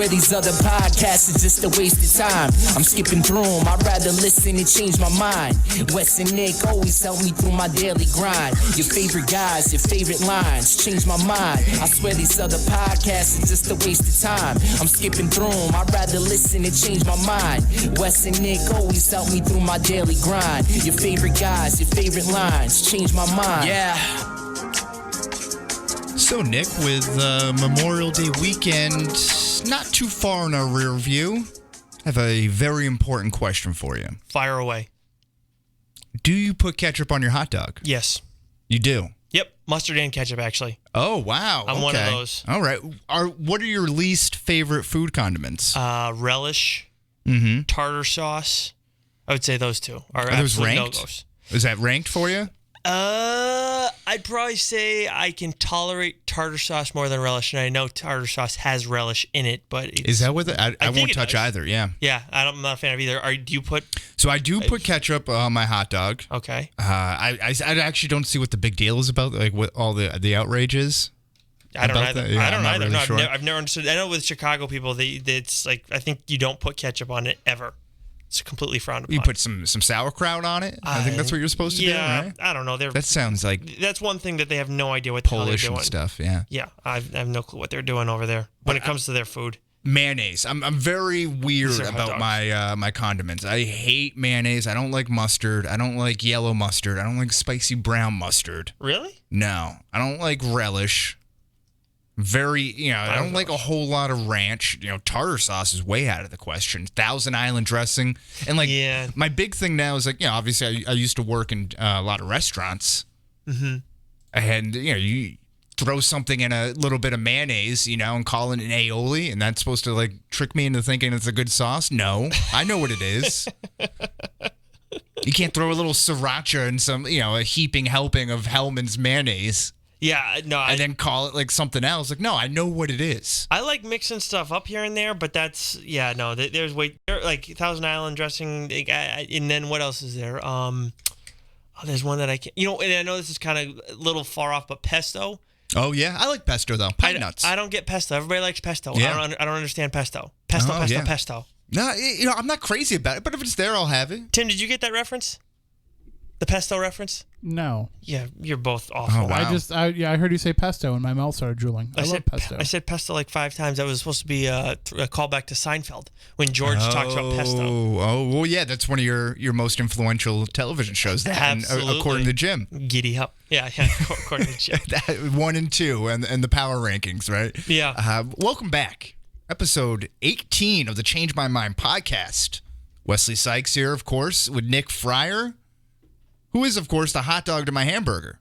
swear these other podcasts are just a waste of time. I'm skipping through them, I'd rather listen and change my mind. Wes and Nick always help me through my daily grind. Your favorite guys, your favorite lines, change my mind. I swear these other podcasts are just a waste of time. I'm skipping through them, I'd rather listen and change my mind. Wes and Nick always help me through my daily grind. Your favorite guys, your favorite lines, change my mind. Yeah. So, Nick, with Memorial Day weekend not too far in our rear view, I have a very important question for you. Fire away. Do you put ketchup on your hot dog? Yes. You do? Yep. Mustard and ketchup, actually. Oh, wow. I'm one of those. All right. What are your least favorite food condiments? Relish, tartar sauce. I would say those two are those ranked? no-goes. Is that ranked for you? I'd probably say I can tolerate tartar sauce more than relish, and I know tartar sauce has relish in it, but is that what I won't touch either? Yeah. Yeah, I'm not a fan of either. Do you put? So I do put ketchup on my hot dog. Okay. I actually don't see what the big deal is about, like what all the outrage is. I don't either. Yeah, I don't either. really sure. I've never understood. I know with Chicago people, it's like I think you don't put ketchup on it ever. It's completely frowned upon. You put some sauerkraut on it? I think that's what you're supposed to do, right? I don't know. That sounds like that's one thing that they have no idea what the hell they're doing. Polish stuff, yeah. Yeah, I have no clue what they're doing over there when it comes to their food. Mayonnaise. I'm very weird about my condiments. I hate mayonnaise. I don't like mustard. I don't like yellow mustard. I don't like spicy brown mustard. Really? No. I don't like relish. I don't like a whole lot of ranch. Tartar sauce is way out of the question. Thousand Island dressing. And my big thing now is obviously I used to work in a lot of restaurants. Mm-hmm. And, you throw something in a little bit of mayonnaise, and call it an aioli, and that's supposed to trick me into thinking it's a good sauce? No. I know what it is. You can't throw a little sriracha and some, a heaping helping of Hellman's mayonnaise. Yeah, no. And then call it something else. No, I know what it is. I like mixing stuff up here and there, but there's Thousand Island dressing, and then what else is there? There's one that I can't, and I know this is kind of a little far off, but pesto. Oh, yeah. I like pesto, though. Pine nuts. I don't get pesto. Everybody likes pesto. Yeah. I don't understand pesto. Pesto. No, I'm not crazy about it, but if it's there, I'll have it. Tim, did you get that reference? The pesto reference? No. Yeah, you're both awful. Oh, wow. I heard you say pesto and my mouth started drooling. I love pesto. I said pesto like 5 times. That was supposed to be a callback to Seinfeld when George talks about pesto. Oh, well, yeah, that's one of your most influential television shows. Absolutely. According to Jim. Giddy up. Yeah, according to Jim. 1 and 2 and the power rankings, right? Yeah. Welcome back. Episode 18 of the Change My Mind podcast. Wesley Sykes here, of course, with Nick Fryer, who is, of course, the hot dog to my hamburger.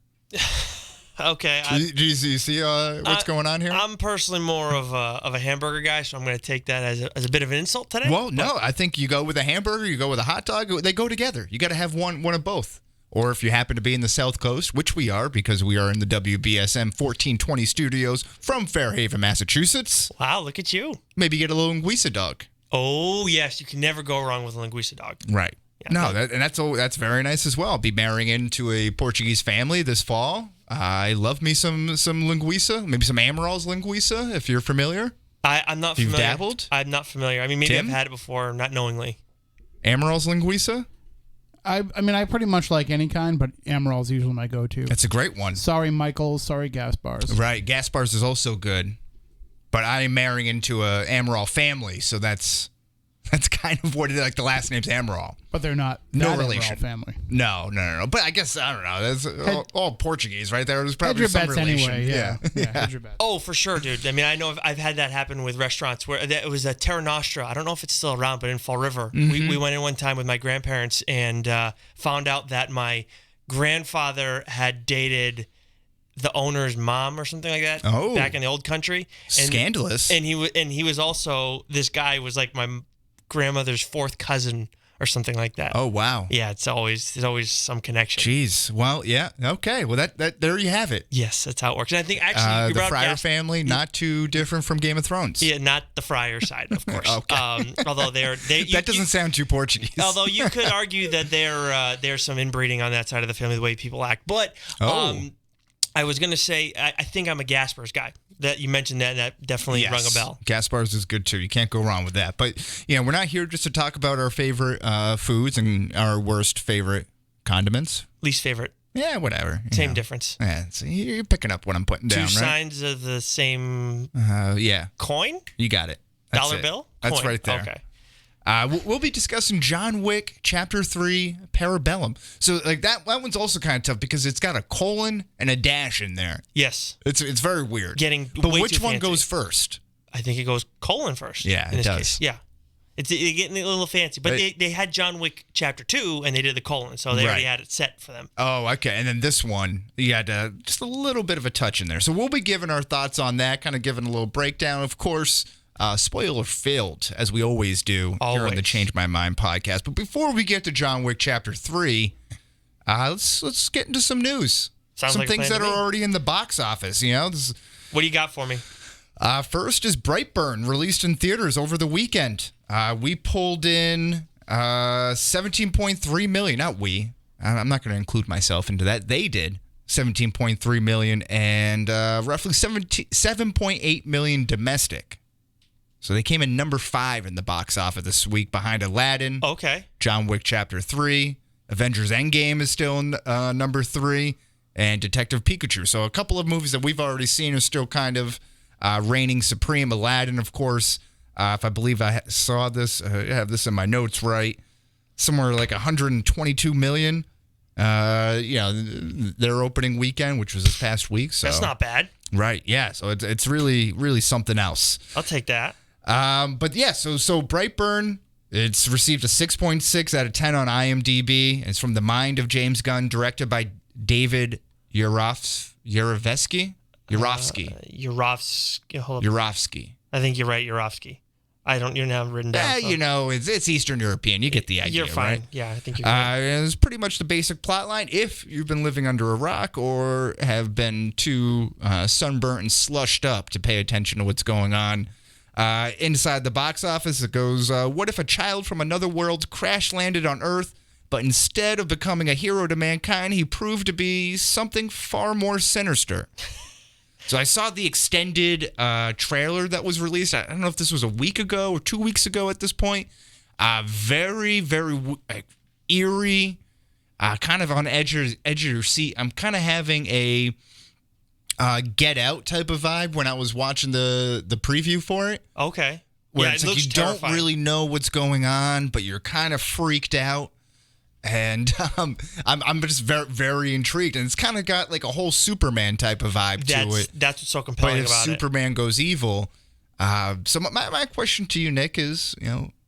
Okay. Do you see what's going on here? I'm personally more of a hamburger guy, so I'm going to take that as a bit of an insult today. Well, no, I think you go with a hamburger, you go with a hot dog. They go together. You got to have one of both. Or if you happen to be in the South Coast, which we are because we are in the WBSM 1420 studios from Fairhaven, Massachusetts. Wow, look at you. Maybe get a little linguiça dog. Oh, yes. You can never go wrong with a linguiça dog. Right. Yeah, that's very nice as well. I'll be marrying into a Portuguese family this fall. I love me some linguiça, maybe some Amaril's linguiça, if you're familiar. I'm not familiar. You've dabbled? I'm not familiar. I mean, maybe Tim? I've had it before, not knowingly. Amaril's linguiça? I mean, I pretty much like any kind, but Amaril's usually my go-to. That's a great one. Sorry, Michael's. Sorry, Gas Bars. Right, Gas Bars is also good. But I am marrying into a Amaral family, so that's kind of what it is. Like the last name's Amaral. But they're not no that relation. Amaral family. No. But I guess, I don't know. That's all Portuguese, right? There was probably Hedge your some bets relation. anyway. Yeah. Hedge your bets. Oh, for sure, dude. I mean, I know I've had that happen with restaurants where it was a Terra Nostra. I don't know if it's still around, but in Fall River. We went in one time with my grandparents and found out that my grandfather had dated the owner's mom or something like that back in the old country. Scandalous. And he was also, this guy was like my grandmother's 4th cousin or something like that. Oh, wow. Yeah, there's always some connection. Jeez. Well, yeah. Okay. Well, that there you have it. Yes, that's how it works. And I think actually the Fryer family, not too different from Game of Thrones. Yeah, not the Fryer side, of course. Okay. Although that doesn't sound too Portuguese. Although you could argue that there's some inbreeding on that side of the family, the way people act. But I was going to say, I think I'm a Gaspers guy. That you mentioned that, and that definitely rung a bell. Gaspers is good too. You can't go wrong with that. But we're not here just to talk about our favorite foods and our worst favorite condiments. Least favorite. Yeah, whatever. Same difference. Yeah, so you're picking up what I'm putting down, right? Two sides of the same coin? You got it. That's Dollar it. bill? That's Coin. right there. Okay. We'll be discussing John Wick Chapter 3 Parabellum. So like that one's also kind of tough because it's got a colon and a dash in there. Yes. It's very weird. But which one goes first? I think it goes colon first. Yeah, in this it does. Case. Yeah. It's getting a little fancy. But they had John Wick Chapter 2 and they did the colon, so they already had it set for them. Oh, okay. And then this one, you had just a little bit of a touch in there. So we'll be giving our thoughts on that, kind of giving a little breakdown. Of course, spoiler filled, as we always do here on the Change My Mind podcast. But before we get to John Wick Chapter 3, let's get into some news. Sounds some like a things plan that to are me. already in the box office. What do you got for me? First is Brightburn, released in theaters over the weekend. We pulled in 17.3 million. Not we. I'm not going to include myself into that. They did 17.3 million and roughly 7.8 million domestic. So they came in number 5 in the box office this week behind Aladdin. Okay. John Wick Chapter 3. Avengers Endgame is still number 3. And Detective Pikachu. So a couple of movies that we've already seen are still kind of reigning supreme. Aladdin, of course. If I believe I saw this, I have this in my notes right. Somewhere like 122 million. Their opening weekend, which was this past week. So that's not bad. Right. Yeah. So it's really, really something else. I'll take that. But yeah, so Brightburn, it's received a 6.6 out of 10 on IMDb. It's from the mind of James Gunn, directed by David Yarovsky. Yarovsky. I think you're right, Yarovsky. I don't even have it written down. It's Eastern European. You get the idea, you're fine. Right? Yeah, I think you're right. It's pretty much the basic plot line. If you've been living under a rock or have been too sunburnt and slushed up to pay attention to what's going on inside the box office, it goes, what if a child from another world crash landed on Earth, but instead of becoming a hero to mankind, he proved to be something far more sinister? So I saw the extended trailer that was released. I don't know if this was a week ago or 2 weeks ago at this point. Very, very eerie, kind of on edge of your seat. I'm kind of having a Get Out type of vibe when I was watching the preview for it. Okay. Where it's like you terrifying. don't really know what's going on, but you're kind of freaked out. And I'm just very, very intrigued. And it's kind of got like a whole Superman type of vibe to it. That's what's so compelling but if about Superman goes evil. So my question to you, Nick, is,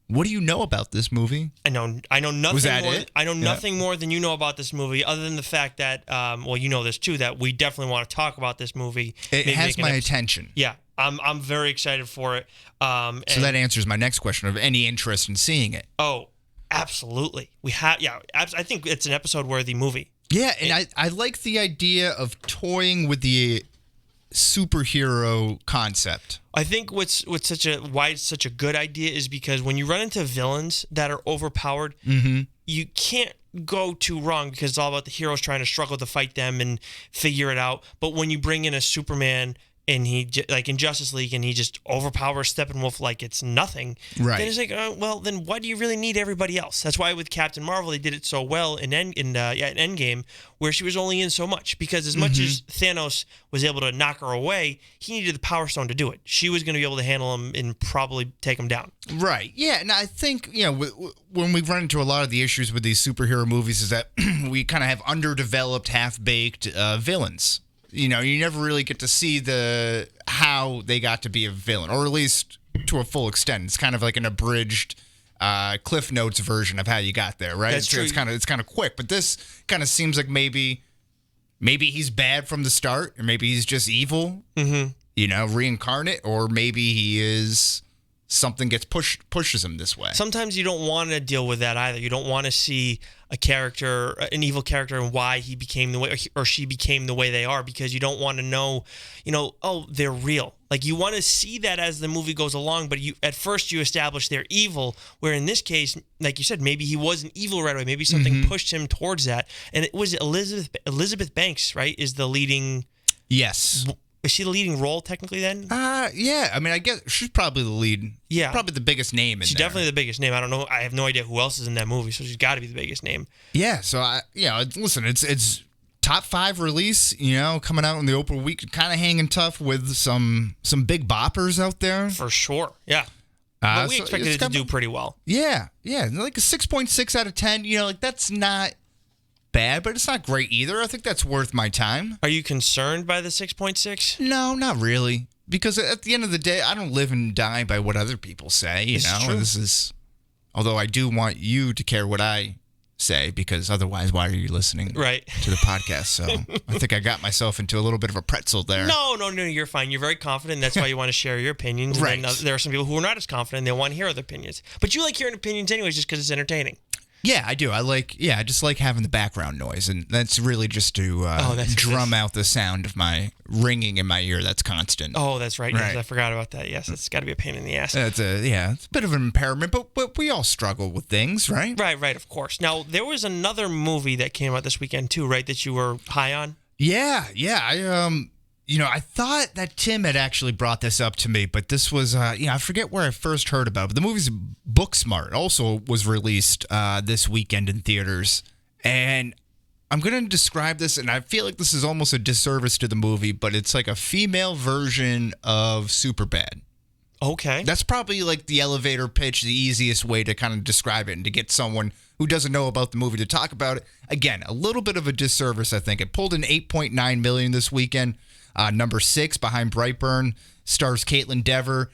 what do you know about this movie? I know nothing. Was that more, it? I know nothing more than you know about this movie, other than the fact that, you know this too, that we definitely want to talk about this movie. It has my attention. Yeah, I'm very excited for it. So that answers my next question of any interest in seeing it. Oh, absolutely. We have. Yeah, I think it's an episode-worthy movie. Yeah, and I like the idea of toying with the superhero concept. I think why it's such a good idea is because when you run into villains that are overpowered, you can't go too wrong because it's all about the heroes trying to struggle to fight them and figure it out. But when you bring in a Superman and he, like in Justice League, and he just overpowers Steppenwolf like it's nothing, right? Then it's like, then why do you really need everybody else? That's why with Captain Marvel they did it so well in Endgame, where she was only in so much, because as much as Thanos was able to knock her away, he needed the Power Stone to do it. She was going to be able to handle him and probably take him down. Right. Yeah, and I think when we run into a lot of the issues with these superhero movies is that we kind of have underdeveloped, half-baked villains. You never really get to see how they got to be a villain, or at least to a full extent. It's kind of like an abridged Cliff Notes version of how you got there, right? That's true. It's kind of quick, but this kind of seems like maybe he's bad from the start, or maybe he's just evil, reincarnate, or maybe he is something pushes him this way. Sometimes you don't want to deal with that either. You don't want to see an evil character, and why he became the way or she became the way they are, because you don't want to know, they're real. Like, you want to see that as the movie goes along, but at first you establish they're evil, where in this case, like you said, maybe he wasn't evil right away. Maybe something pushed him towards that. And it was Elizabeth Banks, right, is the leading Yes. Is she the leading role technically then? Yeah. I mean, I guess she's probably the lead. Yeah. Probably the biggest name in there. She's definitely the biggest name. I don't know. I have no idea who else is in that movie, so she's got to be the biggest name. Yeah. So, listen, it's top 5 release, coming out in the open week, kind of hanging tough with some big boppers out there. For sure. Yeah. But we expected it to do pretty well. Yeah. Yeah. Like a 6.6 out of 10, that's not bad, but it's not great either. I think that's worth my time. Are you concerned by the 6.6? No, not really. Because at the end of the day, I don't live and die by what other people say. This is, although I do want you to care what I say, because otherwise, why are you listening to the podcast? So I think I got myself into a little bit of a pretzel there. No, you're fine. You're very confident. That's why you want to share your opinions. And Right. then there are some people who are not as confident. They want to hear other opinions. But you like hearing opinions anyways, just because it's entertaining. Yeah, I do. I just like having the background noise, and that's really just to drum out the sound of my ringing in my ear. That's constant. Oh, that's right. Yes, I forgot about that. Yes, it's got to be a pain in the ass. It's a bit of an impairment, but we all struggle with things, right? Right, of course. Now, there was another movie that came out this weekend too, right, that you were high on? Yeah. I thought that Tim had actually brought this up to me, but this was, I forget where I first heard about it. But the movie's Booksmart also was released this weekend in theaters. And I'm going to describe this, and I feel like this is almost a disservice to the movie, but it's like a female version of Superbad. Okay. That's probably like the elevator pitch, the easiest way to kind of describe it and to get someone who doesn't know about the movie to talk about it. Again, a little bit of a disservice, I think. It pulled in $8.9 million this weekend. Number 6 behind Brightburn, stars Caitlin Dever,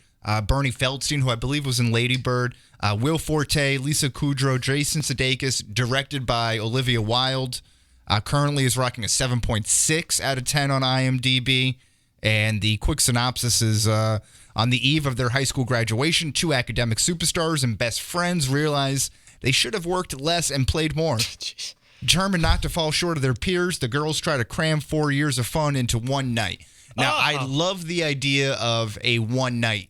Bernie Feldstein, who I believe was in Lady Bird, Will Forte, Lisa Kudrow, Jason Sudeikis, directed by Olivia Wilde. Currently is rocking a 7.6 out of 10 on IMDb. And the quick synopsis is on the eve of their high school graduation, 2 academic superstars and best friends realize they should have worked less and played more. Determined not to fall short of their peers, the girls try to cram 4 years of fun into one night. Now, I love the idea of a one-night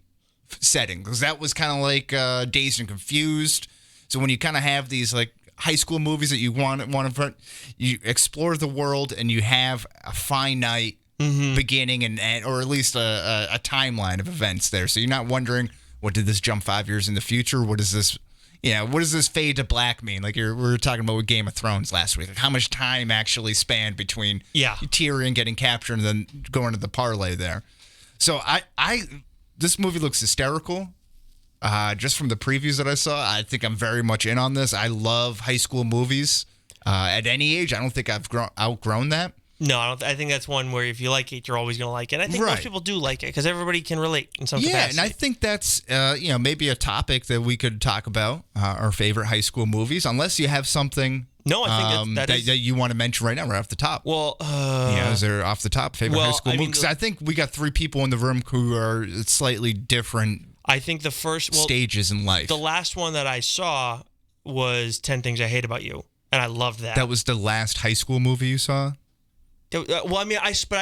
setting, because that was kind of like Dazed and Confused. So when you kind of have these like high school movies that you want to, you explore the world and you have a finite beginning and or at least a timeline of events there. So you're not wondering, what did this jump 5 years in the future? What is this? What does this fade to black mean? Like we were talking about with Game of Thrones last week. Like how much time actually spanned between Tyrion getting captured and then going to the parlay there. So this movie looks hysterical. Just from the previews that I saw, I think I'm very much in on this. I love high school movies. At any age, I don't think I've outgrown that. No, I think that's one where if you like it, you're always going to like it. I think most people do like it because everybody can relate in some capacity. Yeah, and I think that's maybe a topic that we could talk about, our favorite high school movies, unless you have something I think that you want to mention right now, right off the top. Well, is there off the top favorite high school movie? Because I think we got 3 people in the room who are slightly different. I think the first stages in life. The last one that I saw was 10 Things I Hate About You, and I loved that. That was the last high school movie you saw? Well, I mean, I saw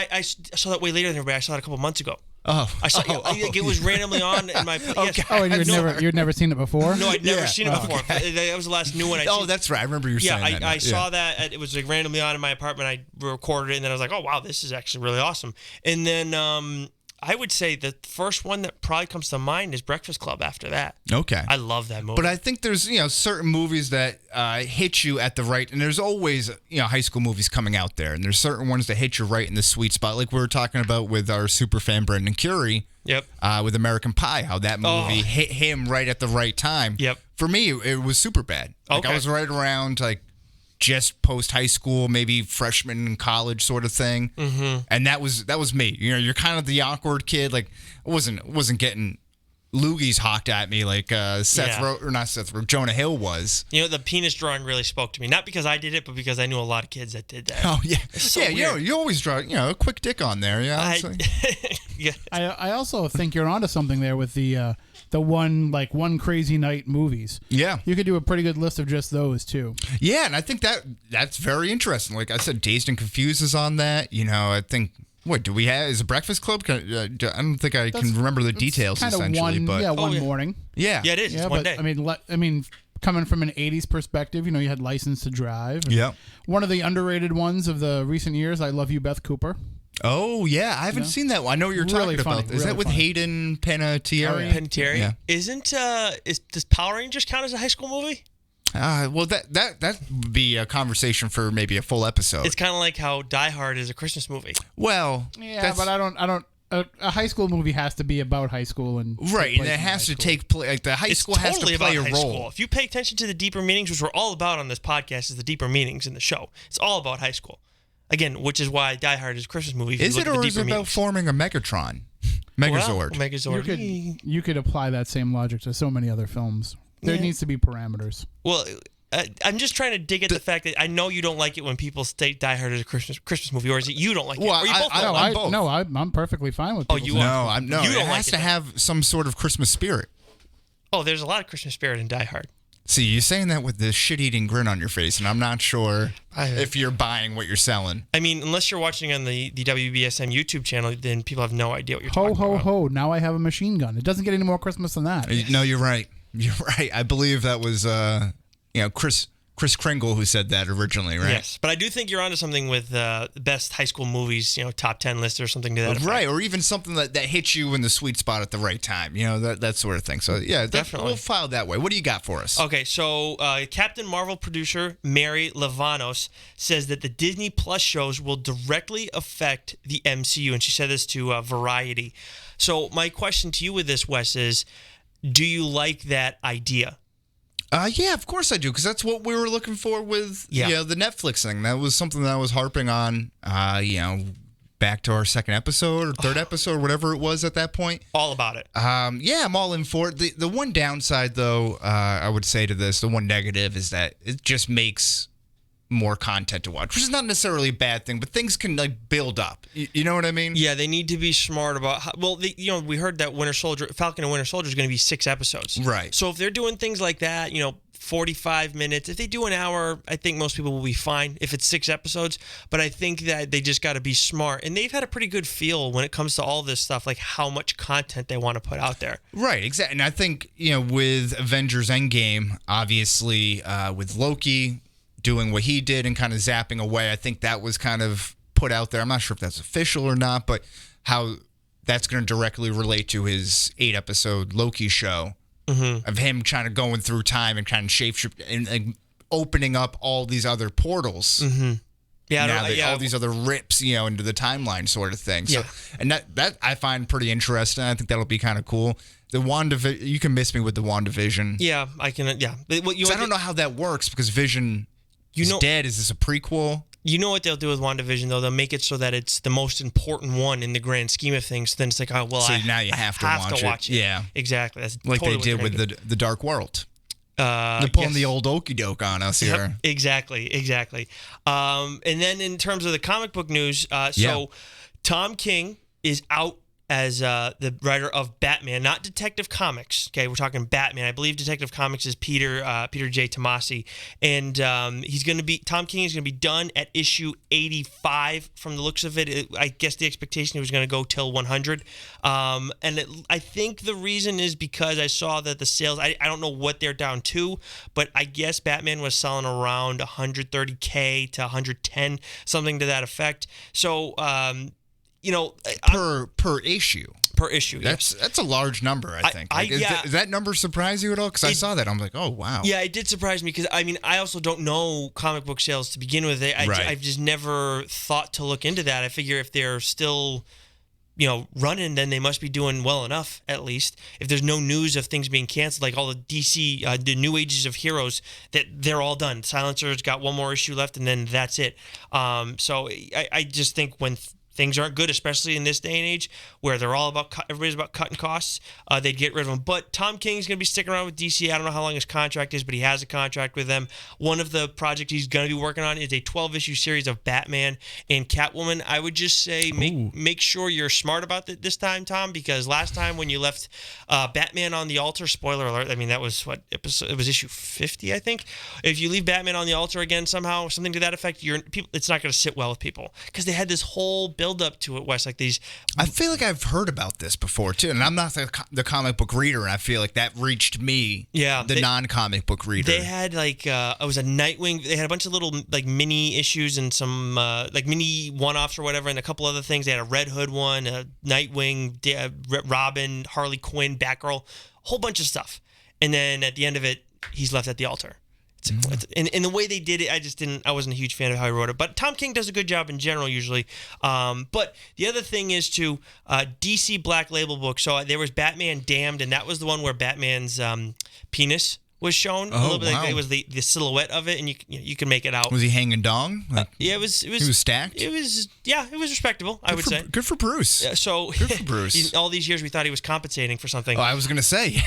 that way later than everybody. I saw it a couple months ago. Oh, I saw it was randomly on in my. Okay. Yes. Oh, and you'd never seen it before? No, I'd never seen it before. Okay. That was the last new one I seen. That's right. I remember you saying that. I saw that. It was like randomly on in my apartment. I recorded it, and then I was like, oh wow, this is actually really awesome. And then I would say the first one that probably comes to mind is Breakfast Club. After that, okay, I love that movie. But I think there's certain movies that hit you at the right, and there's always high school movies coming out there, and there's certain ones that hit you right in the sweet spot, like we were talking about with our super fan Brendan Curie. Yep. With American Pie, how that movie hit him right at the right time. Yep. For me, it was Superbad. Like I was right around just post high school, maybe freshman in college sort of thing. Mm-hmm. And that was me. You're kind of the awkward kid. Like I wasn't getting loogies hawked at me like Jonah Hill was. The penis drawing really spoke to me. Not because I did it, but because I knew a lot of kids that did that. Oh yeah. So yeah, you always draw a quick dick on there. Yeah. I also think you're onto something there with the one crazy night movies. Yeah. You could do a pretty good list of just those too. Yeah, and I think that's very interesting. Like I said, Dazed and Confused is on that. I think what do we have? Is a Breakfast Club? I don't think I can remember the details essentially, but one morning. Yeah. Yeah, it is. It's one day. I mean, coming from an 80s perspective, you had License to Drive. Yeah. One of the underrated ones of the recent years, I Love You, Beth Cooper. Oh, yeah. I haven't seen that one. I know what you're Really talking funny, about. Is really that with funny. Hayden Panettiere? Panettiere. Yeah. Does Power Rangers count as a high school movie? Well, that would be a conversation for maybe a full episode. It's kind of like how Die Hard is a Christmas movie. Well, Yeah, but I don't. A high school movie has to be about high school and right, and it has to take place. Like the high school has to play a high role. School. If you pay attention to the deeper meanings, which we're all about on this podcast, is the deeper meanings in the show. It's all about high school. Again, which is why Die Hard is a Christmas movie. Is it, or is it about forming a Megatron? Megazord. Well, Megazord. You could apply that same logic to so many other films. There needs to be parameters. Well, I'm just trying to dig at the fact that I know you don't like it when people state Die Hard as a Christmas movie, or is it you don't like it? Or you both don't like it? I'm perfectly fine with. Oh, you are? No, You don't it like has it to then. have some sort of Christmas spirit. Oh, there's a lot of Christmas spirit in Die Hard. See, you're saying that with this shit-eating grin on your face, and I'm not sure if you're buying what you're selling. I mean, unless you're watching on the WBSM YouTube channel, then people have no idea what you're talking about. Ho, ho, ho. Now I have a machine gun. It doesn't get any more Christmas than that. No, you're right. You're right. I believe that was, Chris Kringle who said that originally, right? Yes, but I do think you're onto something with best high school movies, top 10 list or something to that effect. Right, or even something that hits you in the sweet spot at the right time, that sort of thing. So, yeah, Definitely. We'll file that way. What do you got for us? Okay, so Captain Marvel producer Mary Lavanos says that the Disney Plus shows will directly affect the MCU, and she said this to Variety. So my question to you with this, Wes, is do you like that idea? Yeah, of course I do, because that's what we were looking for with the Netflix thing. That was something that I was harping on, back to our second episode or third episode, whatever it was at that point. All about it. Yeah, I'm all in for it. The one downside, though, I would say to this, the one negative is that it just makes more content to watch, which is not necessarily a bad thing, but things can build up. You know what I mean? Yeah, they need to be smart about we heard that Falcon and Winter Soldier is going to be 6 episodes. Right. So if they're doing things like that, 45 minutes, if they do an hour, I think most people will be fine if it's 6 episodes, but I think that they just got to be smart, and they've had a pretty good feel when it comes to all this stuff, like how much content they want to put out there. Right, exactly. And I think, with Avengers Endgame, obviously, with Loki doing what he did and kind of zapping away, I think that was kind of put out there. I'm not sure if that's official or not, but how that's going to directly relate to his 8-episode Loki show of him kind of going through time and kind of shapeshift and opening up all these other portals. Yeah, all these other rips, into the timeline sort of thing. So, and that I find pretty interesting. I think that'll be kind of cool. The WandaVision, you can miss me with the WandaVision. Yeah, I can. Yeah, I don't know how that works because Vision is dead. Is this a prequel? You know what they'll do with WandaVision, though? They'll make it so that it's the most important one in the grand scheme of things. So then it's like, oh, well, so now you have to watch it. Yeah. Exactly. That's like totally they did with the Dark World. They're pulling the old okie doke on us here. Exactly. And then in terms of the comic book news, Tom King is out as the writer of Batman, not Detective Comics. Okay, we're talking Batman. I believe Detective Comics is Peter J. Tomasi, and Tom King is going to be done at issue 85. From the looks of it, I guess the expectation was going to go till 100. I think the reason is because I saw that the sales. I don't know what they're down to, but I guess Batman was selling around 130K to 110, something to that effect. So. Per issue. Per issue, that's a large number, I think. Does that number surprise you at all? Because I saw that, I'm like, oh wow. Yeah, it did surprise me because I also don't know comic book sales to begin with. I've just never thought to look into that. I figure if they're still, running, then they must be doing well enough at least. If there's no news of things being canceled, like all the DC, the New Ages of Heroes, that they're all done. Silencer's got one more issue left, and then that's it. So I just think when things aren't good, especially in this day and age where they're all about everybody's about cutting costs, they'd get rid of them. But Tom King's going to be sticking around with DC. I don't know how long his contract is, but he has a contract with them. One of the projects he's going to be working on is a 12-issue series of Batman and Catwoman. I would just say make sure you're smart about it this time, Tom, because last time when you left Batman on the altar, spoiler alert, that was what episode? It was issue 50, I think. If you leave Batman on the altar again somehow, something to that effect, it's not going to sit well with people because they had this whole build build up to it, Wes. Like these. I feel like I've heard about this before too, and I'm not the comic book reader, and I feel like that reached me. Yeah, the non-comic book reader. They had like it was a Nightwing. They had a bunch of little like mini issues and some like mini one-offs or whatever, and a couple other things. They had a Red Hood one, a Nightwing, Robin, Harley Quinn, Batgirl, a whole bunch of stuff. And then at the end of it, he's left at the altar. In the way they did it, I wasn't a huge fan of how he wrote it. But Tom King does a good job in general usually. But the other thing is to DC Black Label book. So there was Batman Damned, and that was the one where Batman's penis was shown a little bit. Wow. Like it was the silhouette of it, and you can make it out. Was he hanging dong? Yeah, it was. He was stacked. It was respectable. I would say good for Bruce. So good for Bruce. All these years we thought he was compensating for something. Oh, I was gonna say,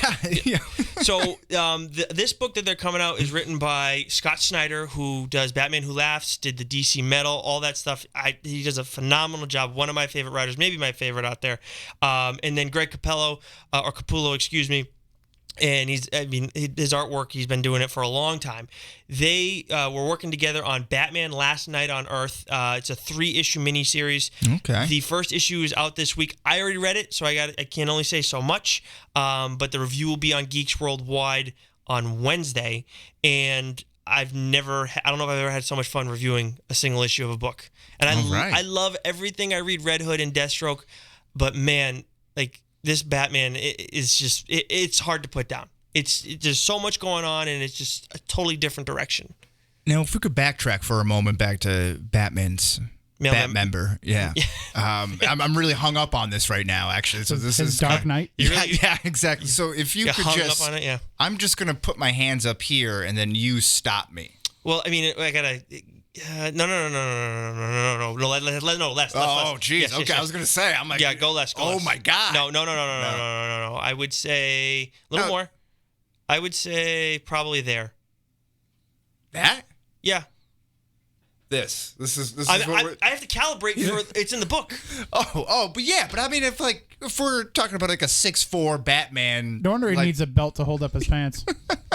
yeah. So this book that they're coming out is written by Scott Snyder, who does Batman Who Laughs, did the DC Metal, all that stuff. He does a phenomenal job. One of my favorite writers, maybe my favorite out there. And then Greg Capullo, excuse me. And his artwork, he's been doing it for a long time. They were working together on Batman Last Night on Earth. It's a 3-issue miniseries. Okay. The first issue is out this week. I already read it, so I can only say so much. But the review will be on Geeks Worldwide on Wednesday. And I don't know if I've ever had so much fun reviewing a single issue of a book. And I love everything I read, Red Hood and Deathstroke. But man, like, this Batman is just, it's hard to put down. There's so much going on, and it's just a totally different direction. Now, if we could backtrack for a moment back to Batman's Batmember. Yeah. I'm really hung up on this right now, actually. So this is Dark Knight? Yeah, exactly. So if you could just, up on it, yeah. I'm just going to put my hands up here, and then you stop me. Well, I mean, I gotta. No, less. Oh, jeez. Yes, okay, yes. I was gonna say. I'm like, yeah, go less. Oh my God. No. I would say a little more. I would say probably there. That? Yeah. This is. I have to calibrate for it's in the book. But I mean, if we're talking about like a 6'4" Batman, no wonder he needs a belt to hold up his pants.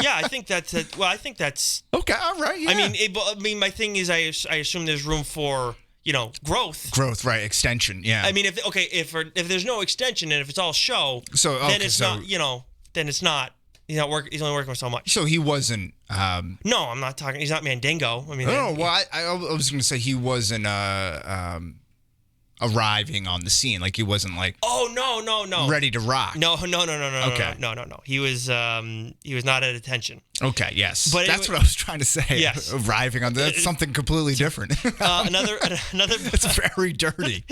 Yeah, I think that's it. Well, I think that's okay. All right. Yeah. I mean, my thing is, I assume there's room for growth. Growth, right? Extension. Yeah. I mean, if there's no extension and if it's all show, then it's not. Then it's not. He's only working with so much. So he wasn't. No, I'm not talking. He's not Mandingo. I mean, I was going to say he wasn't arriving on the scene. Like he wasn't like. Oh no. Ready to rock. No. Okay. No. He was not at attention. Okay. Yes. But that's what I was trying to say. Yes. Arriving on that's something completely different. Another. It's very dirty.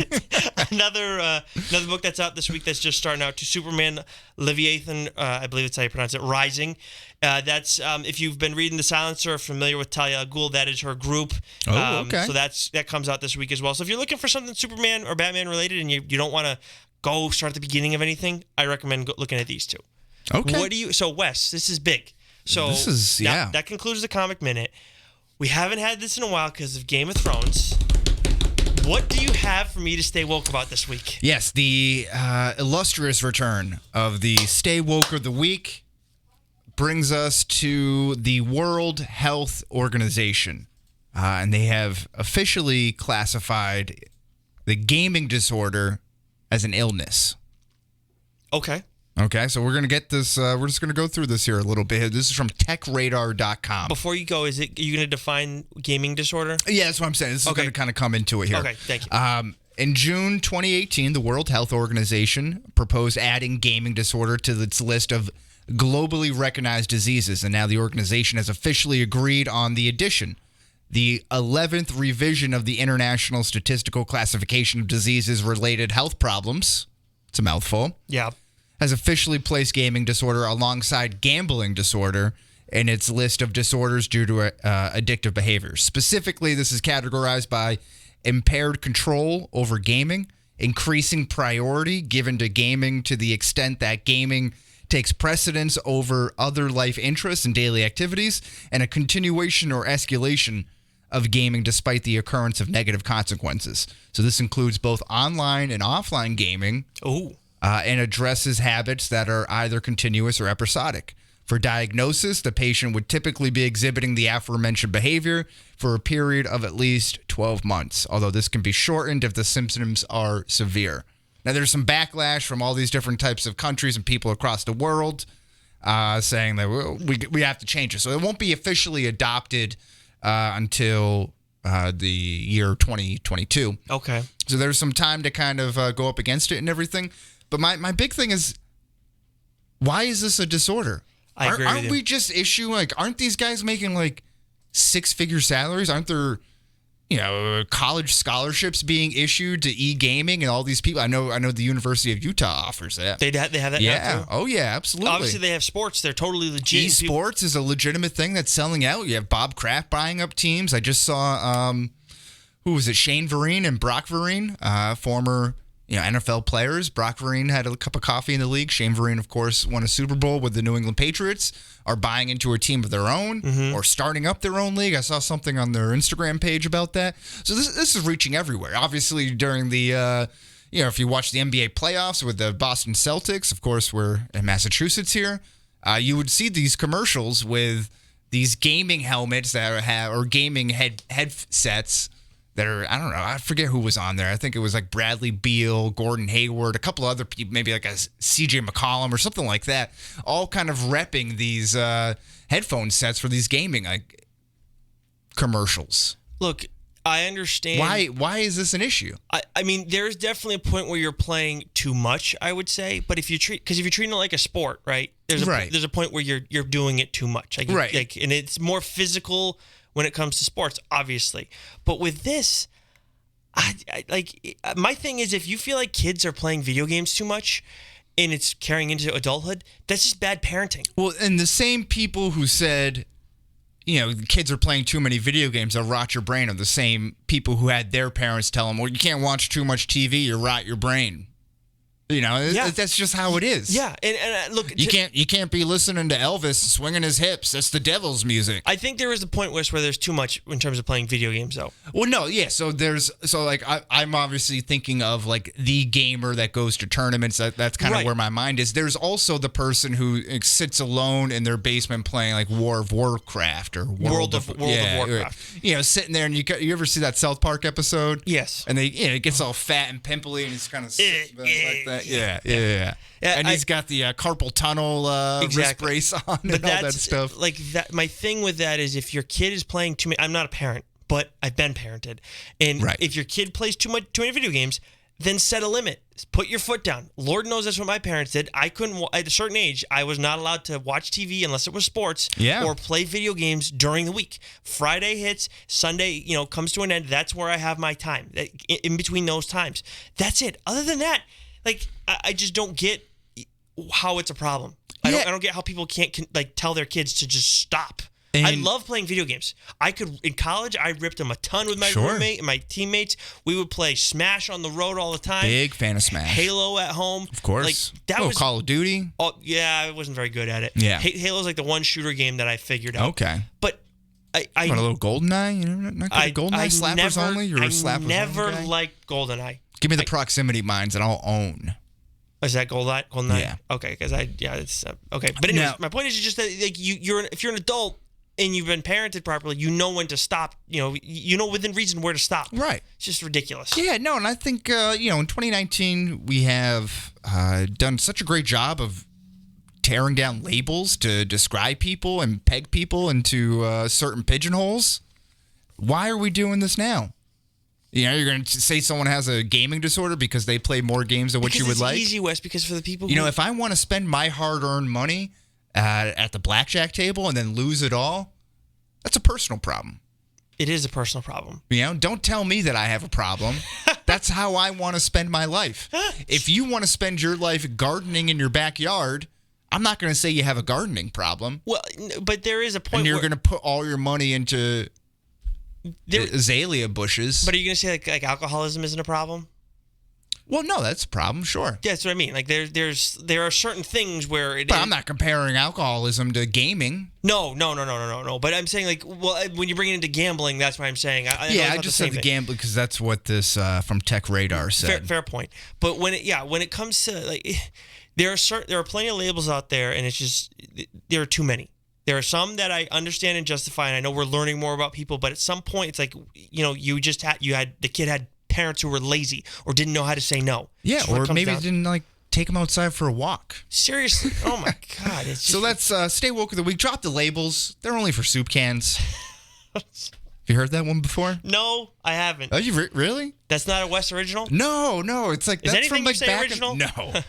Another book that's out this week that's just starting out to Superman Leviathan. I believe that's how you pronounce it. Rising. That's if you've been reading The Silencer or familiar with Talia al Ghul, that is her group. Okay. So that comes out this week as well. So if you're looking for something Superman or Batman related and you don't want to go start at the beginning of anything, I recommend looking at these two. Okay. So Wes, this is big. So this is that concludes the Comic Minute. We haven't had this in a while because of Game of Thrones. What do you have for me to stay woke about this week? Yes, the illustrious return of the Stay Woke of the Week brings us to the World Health Organization. And they have officially classified the gaming disorder as an illness. Okay. Okay, so we're going to get this, we're just going to go through this here a little bit. This is from techradar.com. Before you go, are you going to define gaming disorder? Yeah, that's what I'm saying. This is going to kind of come into it here. Okay, thank you. In June 2018, the World Health Organization proposed adding gaming disorder to its list of globally recognized diseases, and now the organization has officially agreed on the addition. The 11th revision of the International Statistical Classification of Diseases-Related Health Problems, it's a mouthful, has officially placed gaming disorder alongside gambling disorder in its list of disorders due to addictive behaviors. Specifically, this is categorized by impaired control over gaming, increasing priority given to gaming to the extent that gaming takes precedence over other life interests and daily activities, and a continuation or escalation of gaming despite the occurrence of negative consequences. So this includes both online and offline gaming. Ooh. And addresses habits that are either continuous or episodic. For diagnosis, the patient would typically be exhibiting the aforementioned behavior for a period of at least 12 months, although this can be shortened if the symptoms are severe. Now, there's some backlash from all these different types of countries and people across the world saying that we have to change it. So it won't be officially adopted until the year 2022. Okay. So there's some time to kind of go up against it and everything. But my big thing is, why is this a disorder? I agree aren't with you. we just issuing, aren't these guys making six-figure salaries? Aren't there, college scholarships being issued to e-gaming and all these people? I know the University of Utah offers that. They have that now Yeah. too? Oh, yeah, absolutely. Obviously, they have sports. They're totally legit. Esports is a legitimate thing that's selling out. You have Bob Kraft buying up teams. I just saw, who was it? Shane Vereen and Brock Vereen, former NFL players. Brock Vereen had a cup of coffee in the league. Shane Vereen, of course, won a Super Bowl with the New England Patriots, are buying into a team of their own or starting up their own league. I saw something on their Instagram page about that. So this is reaching everywhere. Obviously, during the, if you watch the NBA playoffs with the Boston Celtics, of course, we're in Massachusetts here, you would see these commercials with these gaming helmets that or gaming headsets that are, I don't know, I forget who was on there. I think it was like Bradley Beal, Gordon Hayward, a couple other people, maybe like a CJ McCollum or something like that, all kind of repping these headphone sets for these gaming commercials. Look, I understand. Why is this an issue? I mean, there's definitely a point where you're playing too much, I would say. But if you're treating it like a sport, right? There's a point where you're doing it too much, right? And it's more physical when it comes to sports, obviously. But with this, my thing is, if you feel like kids are playing video games too much and it's carrying into adulthood, that's just bad parenting. Well, and the same people who said, kids are playing too many video games, they'll rot your brain, are the same people who had their parents tell them, well, you can't watch too much TV, you rot your brain. That's just how it is. Yeah, and look, you can't be listening to Elvis swinging his hips. That's the devil's music. I think there is a point where there's too much in terms of playing video games, though. Well, no, yeah. So I'm obviously thinking of like the gamer that goes to tournaments. That's kind of where my mind is. There's also the person who sits alone in their basement playing like War of Warcraft or World of Warcraft. Sitting there, and you ever see that South Park episode? Yes. And it gets all fat and pimply, and he's kind of like that. Yeah. And he's got the carpal tunnel wrist brace on and all that stuff. Like that. My thing with that is if your kid is playing too many. I'm not a parent, but I've been parented. And if your kid plays too many video games, then set a limit. Put your foot down. Lord knows that's what my parents did. I couldn't, at a certain age, I was not allowed to watch TV unless it was sports or play video games during the week. Friday hits, Sunday, comes to an end. That's where I have my time. In between those times. That's it. Other than that, I just don't get how it's a problem. I don't get how people can't tell their kids to just stop. And I love playing video games. In college, I ripped them a ton with my roommate and my teammates. We would play Smash on the road all the time. Big fan of Smash. Halo at home. Of course. Call of Duty. Oh, yeah, I wasn't very good at it. Yeah. Halo's like the one shooter game that I figured out. Okay. But want a little GoldenEye? Not good at GoldenEye slappers only? You're a slappers only guy? I never liked GoldenEye. Give me the proximity mines and I'll own. Is that GoldenEye? Yeah. Okay, because it's okay. But anyways, my point is just that if you're an adult and you've been parented properly, you know when to stop. You know within reason where to stop. Right. It's just ridiculous. Yeah. No, and I think in 2019 we have done such a great job of tearing down labels to describe people and peg people into certain pigeonholes. Why are we doing this now? You're going to say someone has a gaming disorder because they play more games than what you would like? It's easy, Wes, because for the people if I want to spend my hard-earned money at the blackjack table and then lose it all, that's a personal problem. It is a personal problem. Don't tell me that I have a problem. That's how I want to spend my life. If you want to spend your life gardening in your backyard, I'm not going to say you have a gardening problem. Well, but there is a point and you're going to put all your money into azalea bushes. But are you going to say like alcoholism isn't a problem? Well, no, that's a problem, sure. Yeah, that's what I mean. Like there are certain things where But I'm not comparing alcoholism to gaming. No. But I'm saying when you bring it into gambling, that's what I'm saying. I just said the gambling because that's what this from Tech Radar said. Fair point. But when it comes to There are plenty of labels out there, and it's just there are too many. There are some that I understand and justify, and I know we're learning more about people, but at some point, it's like, the kid had parents who were lazy or didn't know how to say no. Yeah, or maybe didn't take them outside for a walk. Seriously. Oh, my God. It's just... So let's stay woke of the week. Drop the labels. They're only for soup cans. Have you heard that one before? No, I haven't. Oh, you really? That's not a West original? No. It's like Is that's anything from like you say back original? No.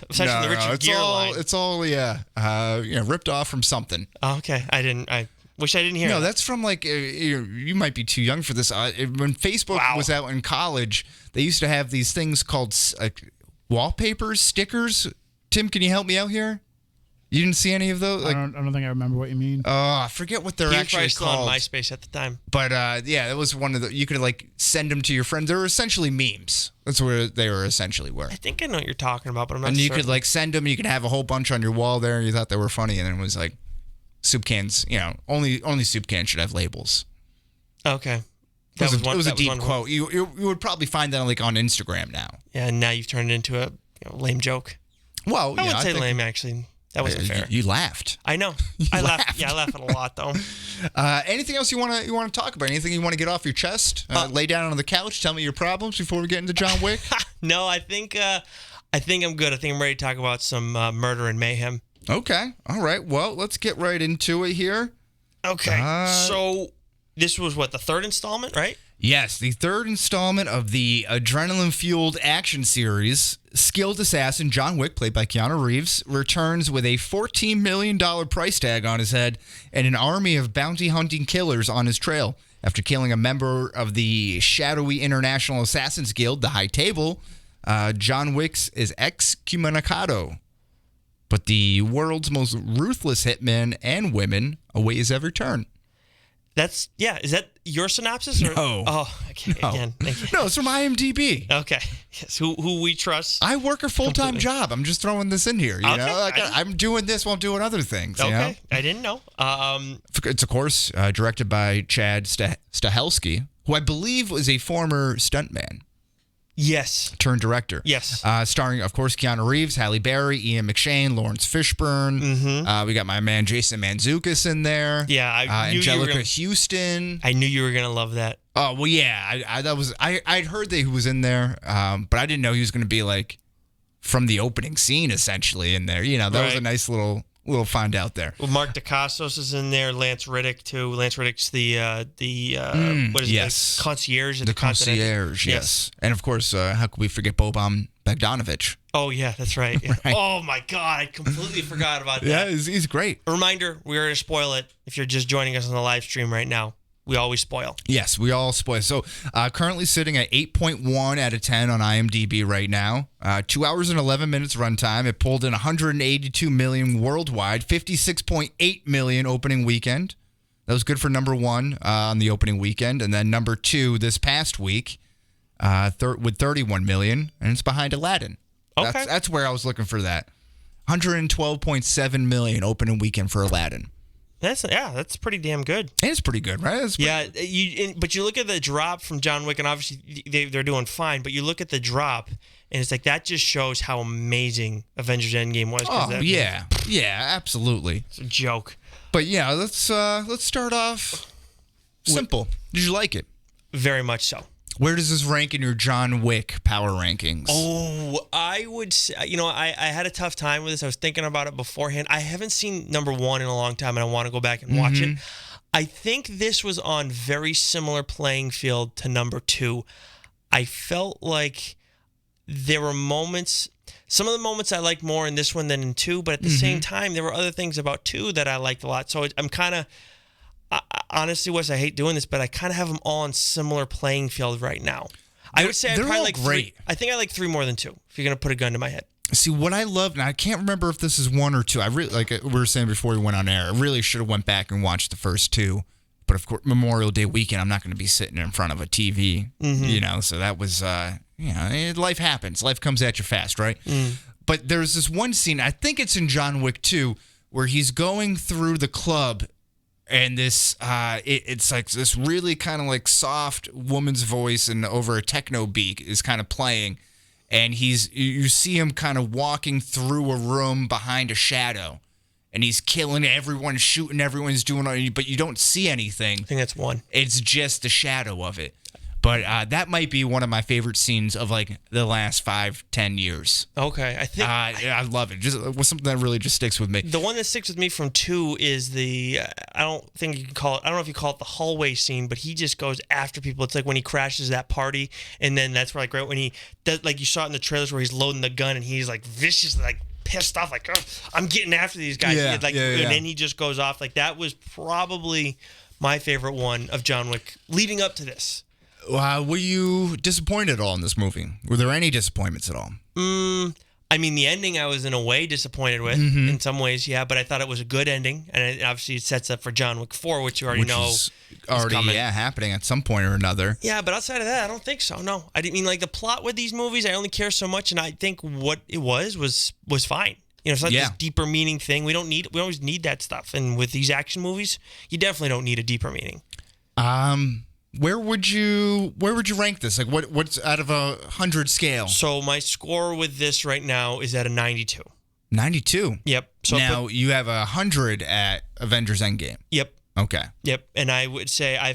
Aside from the Richard Gere line. It's all ripped off from something. Oh, okay. I wish I didn't hear. No, that. that's from like you might be too young for this. When Facebook was out in college, they used to have these things called wallpapers, stickers. Tim, can you help me out here? You didn't see any of those? I don't think I remember what you mean. I forget what they're actually still called. on MySpace at the time. But it was one of the. You could send them to your friends. They were essentially memes. That's what they were essentially were. I think I know what you're talking about, but I'm not. And you certain. could send them. You could have a whole bunch on your wall there. And you thought they were funny, and then it was like soup cans. Only soup cans should have labels. Okay. It was a deep quote. You would probably find that on Instagram now. Yeah, and now you've turned it into a lame joke. Well, I wouldn't say lame, actually. That wasn't fair. You laughed. I know. I laughed. Yeah, I laugh at a lot, though. Anything else you want to talk about? Anything you want to get off your chest? Lay down on the couch. Tell me your problems before we get into John Wick. No, I think I'm good. I think I'm ready to talk about some murder and mayhem. Okay. All right. Well, let's get right into it here. Okay. So this was the third installment, right? Yes, the third installment of the adrenaline-fueled action series. Skilled assassin John Wick, played by Keanu Reeves, returns with a $14 million price tag on his head and an army of bounty-hunting killers on his trail. After killing a member of the shadowy International Assassins Guild, the High Table, John Wick is excommunicado. But the world's most ruthless hitmen and women await his every turn. Is that your synopsis? Or? No. Oh, okay. No. Again, thank you. No, it's from IMDb. Okay. Yes, who we trust. I work a full-time job. I'm just throwing this in here. You know, I'm doing this while doing other things. Okay, you know? I didn't know. It's of course directed by Chad Stahelski, who I believe was a former stuntman. Yes. Turned director. Yes. Starring, of course, Keanu Reeves, Halle Berry, Ian McShane, Lawrence Fishburne. Mm-hmm. We got my man Jason Mantzoukas in there. Yeah. I knew Angelica Houston. I knew you were gonna love that. Oh well, yeah. I'd heard that he was in there, but I didn't know he was going to be from the opening scene essentially in there. You know, that was a nice little find out there. Well, Mark Dacascos is in there. Lance Riddick too. Lance Riddick's the what is it? Yes. The concierge. At the concierge. Yes. And of course, how could we forget Boban Bogdanovic? Oh yeah, that's right. Yeah. Right. Oh my God, I completely forgot about that. Yeah, he's great. A reminder: we're going to spoil it if you're just joining us on the live stream right now. We always spoil. Yes, we all spoil. So currently sitting at 8.1 out of 10 on IMDb right now. 2 hours and 11 minutes runtime. It pulled in 182 million worldwide, 56.8 million opening weekend. That was good for number one on the opening weekend. And then number two this past week with 31 million. And it's behind Aladdin. Okay. That's where I was looking for that. 112.7 million opening weekend for Aladdin. That's pretty damn good. And it's pretty good, right? But you look at the drop from John Wick, and obviously they're doing fine. But you look at the drop, and it's like that just shows how amazing Avengers Endgame was. Yeah, absolutely. It's a joke. But yeah, let's start off simple. Did you like it? Very much so. Where does this rank in your John Wick power rankings? Oh, I would say, I had a tough time with this. I was thinking about it beforehand. I haven't seen number one in a long time, and I want to go back and watch it. I think this was on very similar playing field to number two. I felt like there were moments, some of the moments I liked more in this one than in two, but at the same time, there were other things about two that I liked a lot. So I'm kind of... honestly, Wes, I hate doing this, but I kind of have them all on similar playing field right now. I would say I probably like great. I think I like three more than two, if you're going to put a gun to my head. See, what I love, and I can't remember if this is one or two. I really, like we were saying before we went on air, I really should have went back and watched the first two. But of course, Memorial Day weekend, I'm not going to be sitting in front of a TV, so that was, life happens. Life comes at you fast, right? But there's this one scene, I think it's in John Wick 2, where he's going through the club. And this, it's like this really kind of like soft woman's voice and over a techno beat is kind of playing. and you see him kind of walking through a room behind a shadow, and he's killing everyone, shooting everyone's doing, but you don't see anything. I think that's one. It's just the shadow of it. But that might be one of my favorite scenes of like the last 5-10 years. Okay, I think I love it. Just it was something that really just sticks with me. the one that sticks with me from 2 is the I don't think you can call it. I don't know if you call it the hallway scene, but he just goes after people. It's like when he crashes that party, and then that's where like right when he does, like you saw it in the trailers where he's loading the gun and he's like vicious, like pissed off, like, oh, I'm getting after these guys. Yeah, like, yeah. And then he just goes off. Like that was probably my favorite one of John Wick leading up to this. Were you disappointed at all in this movie? Were there any disappointments at all? I mean, the ending I was in a way disappointed with in some ways, yeah, but I thought it was a good ending, and obviously it sets up for John Wick 4, which you already know is already happening at some point or another. Yeah, but outside of that, I don't think so. No, I didn't mean like the plot with these movies. I only care so much, and I think what it was fine. You know, it's not this deeper meaning thing. We always need that stuff, and with these action movies, you definitely don't need a deeper meaning. Where would you rank this? Like what's out of 100 scale? So my score with this right now is at a 92. 92. Yep. So now you have 100 at Avengers Endgame. Yep. Okay. Yep. And I would say I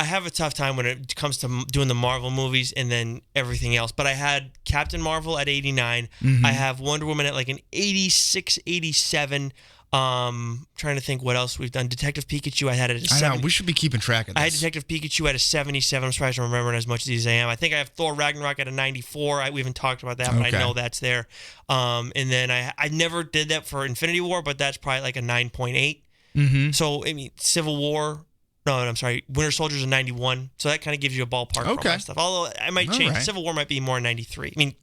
have a tough time when it comes to doing the Marvel movies and then everything else. But I had Captain Marvel at 89. I have Wonder Woman at like an 86, 87. Trying to think what else we've done. Detective Pikachu, I had it at 70. I know, we should be keeping track of this. I had Detective Pikachu at a 77. I'm surprised I'm remembering as much of these as I am. I think I have Thor Ragnarok at a 94. We haven't talked about that, but I know that's there. And then I never did that for Infinity War, but that's probably like a 9.8. So, I mean, Civil War... No, I'm sorry. Winter Soldier's a 91. So that kind of gives you a ballpark for all that stuff. Although I might change. Right. Civil War might be more 93. I mean...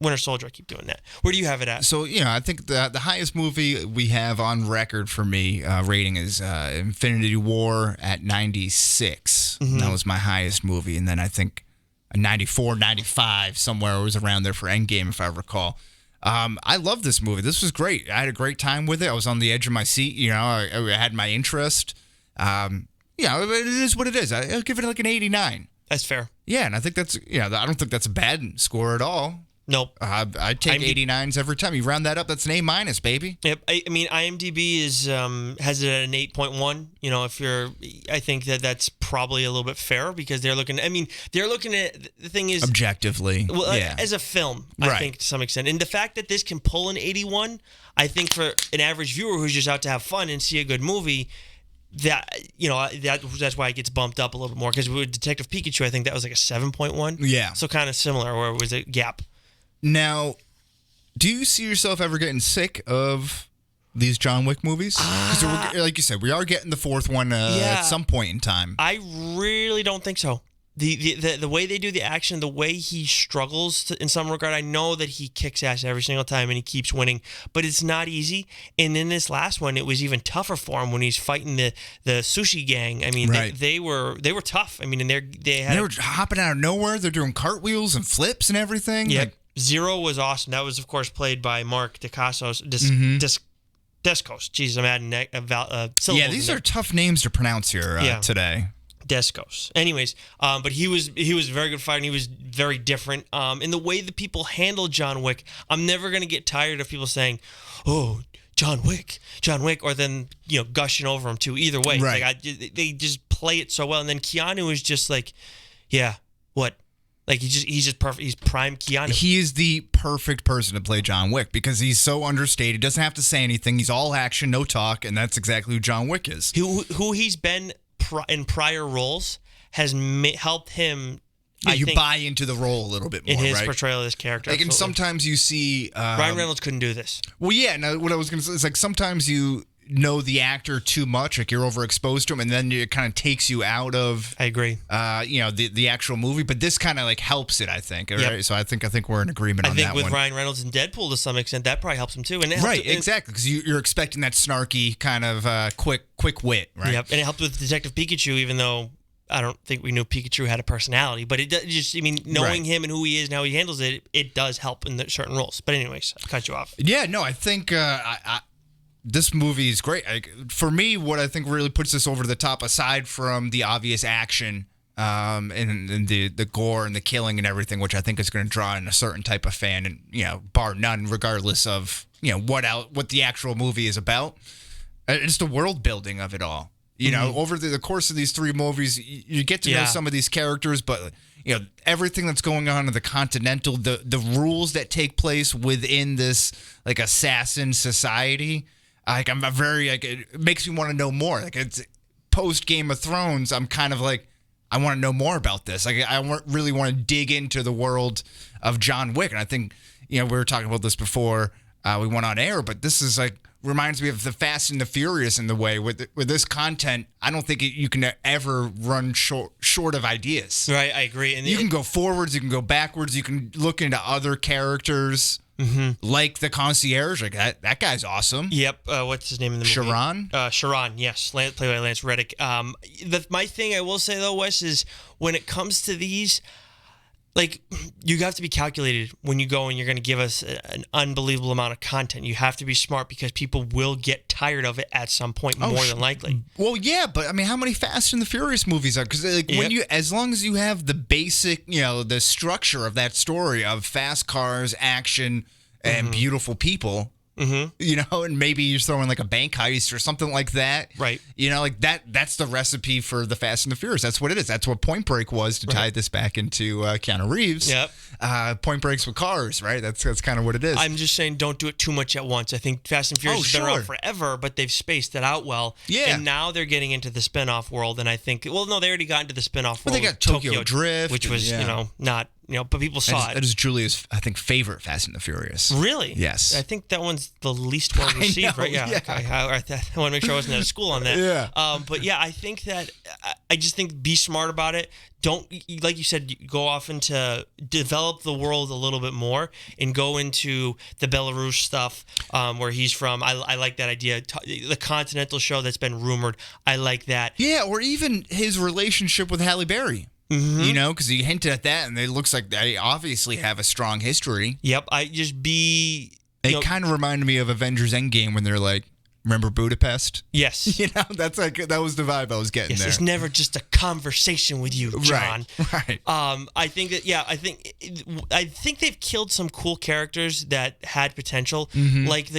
Winter Soldier, I keep doing that. Where do you have it at? So, I think the highest movie we have on record for me rating is Infinity War at 96. That was my highest movie. And then I think a 94, 95, somewhere it was around there for Endgame, if I recall. I love this movie. This was great. I had a great time with it. I was on the edge of my seat. I had my interest. It is what it is. I'll give it like an 89. That's fair. Yeah, and I think that's, I don't think that's a bad score at all. Nope. I take 89s every time. You round that up, that's an A-, baby. Yep. I mean, IMDb has it at an 8.1. I think that's probably a little bit fair because they're looking at, the thing is... Objectively. Well, as a film, I think to some extent. And the fact that this can pull an 81, I think for an average viewer who's just out to have fun and see a good movie... that's why it gets bumped up a little bit more because with Detective Pikachu, I think that was like a 7.1. Yeah. So kind of similar, or was it gap? Now, do you see yourself ever getting sick of these John Wick movies? Because like you said, we are getting the fourth one at some point in time. I really don't think so. The way they do the action, the way he struggles in some regard, I know that he kicks ass every single time and he keeps winning, but it's not easy. And in this last one, it was even tougher for him when he's fighting the sushi gang. I mean, they were tough. I mean, and they were hopping out of nowhere. They're doing cartwheels and flips and everything. Yeah. Zero was awesome. That was, of course, played by Mark Dacascos. Descos. Jeez, I'm adding syllables. Yeah, these are tough names to pronounce here today. Descos. Anyways, but he was a very good fighter, and he was very different. In the way that people handle John Wick, I'm never going to get tired of people saying, oh, John Wick, or then, gushing over him too. Either way. Right. Like, they just play it so well. And then Keanu is just like, yeah, what? Like, he's just perfect. He's prime Keanu. He is the perfect person to play John Wick because he's so understated. He doesn't have to say anything. He's all action, no talk, and that's exactly who John Wick is. Who he's been in prior roles has helped him. Yeah, you buy into the role a little bit more, in his portrayal of this character. Like, and sometimes you see Ryan Reynolds couldn't do this. Well, yeah. No, what I was going to say is like sometimes you know the actor too much, like you're overexposed to him, and then it kind of takes you out of. I agree. The actual movie, but this kind of like helps it, I think. Right? Yep. So I think we're in agreement on that one. I think with Ryan Reynolds and Deadpool to some extent, that probably helps him too. And exactly, because you're expecting that snarky kind of quick wit, right? Yep, and it helped with Detective Pikachu, even though I don't think we knew Pikachu had a personality, but it just, knowing him and who he is and how he handles it, it does help in certain roles. But anyways, I'll cut you off. Yeah, no, I think this movie is great. For me, what I think really puts this over the top, aside from the obvious action, and the gore and the killing and everything, which I think is going to draw in a certain type of fan, and bar none, regardless of what the actual movie is about. It's the world building of it all. Over the course of these 3 movies, you get to know some of these characters, but everything that's going on in the Continental, the rules that take place within this assassin society. I'm very it makes me want to know more. It's post Game of Thrones. I'm kind of I want to know more about this. I really want to dig into the world of John Wick, and I think we were talking about this before we went on air, but this is reminds me of the Fast and the Furious in the way with this content. I don't think you can ever run short of ideas. Right, I agree. And you can go forwards, you can go backwards, you can look into other characters. Like the concierge, that guy's awesome. Yep. What's his name in the movie? Sharon? Sharon, yes. Played by Lance Reddick. My thing I will say, though, Wes, is when it comes to these, you have to be calculated when you go and you're going to give us an unbelievable amount of content. You have to be smart because people will get tired of it at some point, more than likely. Well, yeah, but I mean, how many Fast and the Furious movies are? Because as long as you have the basic, the structure of that story of fast cars, action, and beautiful people. And maybe you're throwing a bank heist or something like that. Right. That's the recipe for the Fast and the Furious. That's what it is. That's what Point Break was, to tie this back into Keanu Reeves. Yep. Point Breaks with cars, right? That's kind of what it is. I'm just saying don't do it too much at once. I think Fast and Furious has been around forever, but they've spaced it out well. Yeah. And now they're getting into the spin-off world, and I think, they already got into the spin-off world. They got Tokyo Drift. Which was, not... but people saw it. That is Julia's, I think, favorite Fast and the Furious. Really? Yes. I think that one's the least well received, right? Yeah. Okay. I want to make sure I wasn't at a school on that. Yeah. But yeah, I think that I just think be smart about it. Don't, like you said, go off into develop the world a little bit more and go into the Belarus stuff where he's from. I like that idea. The Continental show that's been rumored. I like that. Yeah, or even his relationship with Halle Berry. Because he hinted at that, and it looks like they obviously have a strong history. Yep, It kind of reminded me of Avengers Endgame when they're like, remember Budapest? Yes. That's that was the vibe I was getting there. It's never just a conversation with you, John. Right. I think that, I think they've killed some cool characters that had potential. Like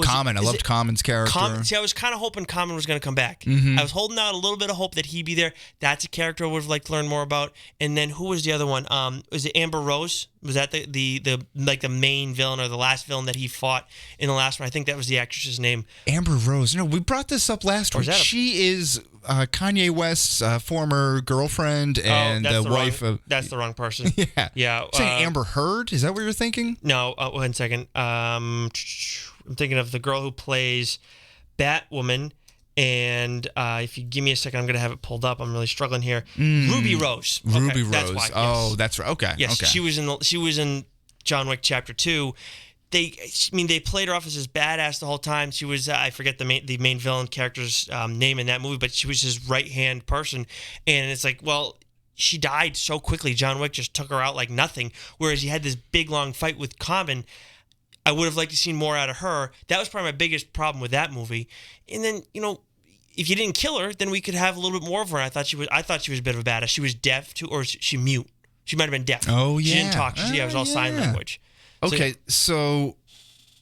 Common. I loved Common's character. See, I was kind of hoping Common was going to come back. I was holding out a little bit of hope that he'd be there. That's a character I would have liked to learn more about. And then who was the other one? Was it Amber Rose? Was that the main villain or the last villain that he fought in the last one? I think that was the actress's name. Amber Rose. No, we brought this up last week. She is Kanye West's former girlfriend and the wife of... That's the wrong person. Yeah. Saying Amber Heard? Is that what you're thinking? No, 1 second. I'm thinking of the girl who plays Batwoman. And if you give me a second, I'm going to have it pulled up. I'm really struggling here. Ruby Rose. Ruby Rose. That's why. Oh, that's right. Okay. Yes, okay. She was in John Wick Chapter 2. They played her off as this badass the whole time. She was I forget the main villain character's name in that movie, but she was his right hand person. And it's she died so quickly. John Wick just took her out like nothing. Whereas he had this big long fight with Common. I would have liked to see more out of her. That was probably my biggest problem with that movie. And then if you didn't kill her, then we could have a little bit more of her. I thought she was a bit of a badass. She was deaf too, or she mute. She might have been deaf. Oh yeah, she didn't talk. It was all sign language. Okay, so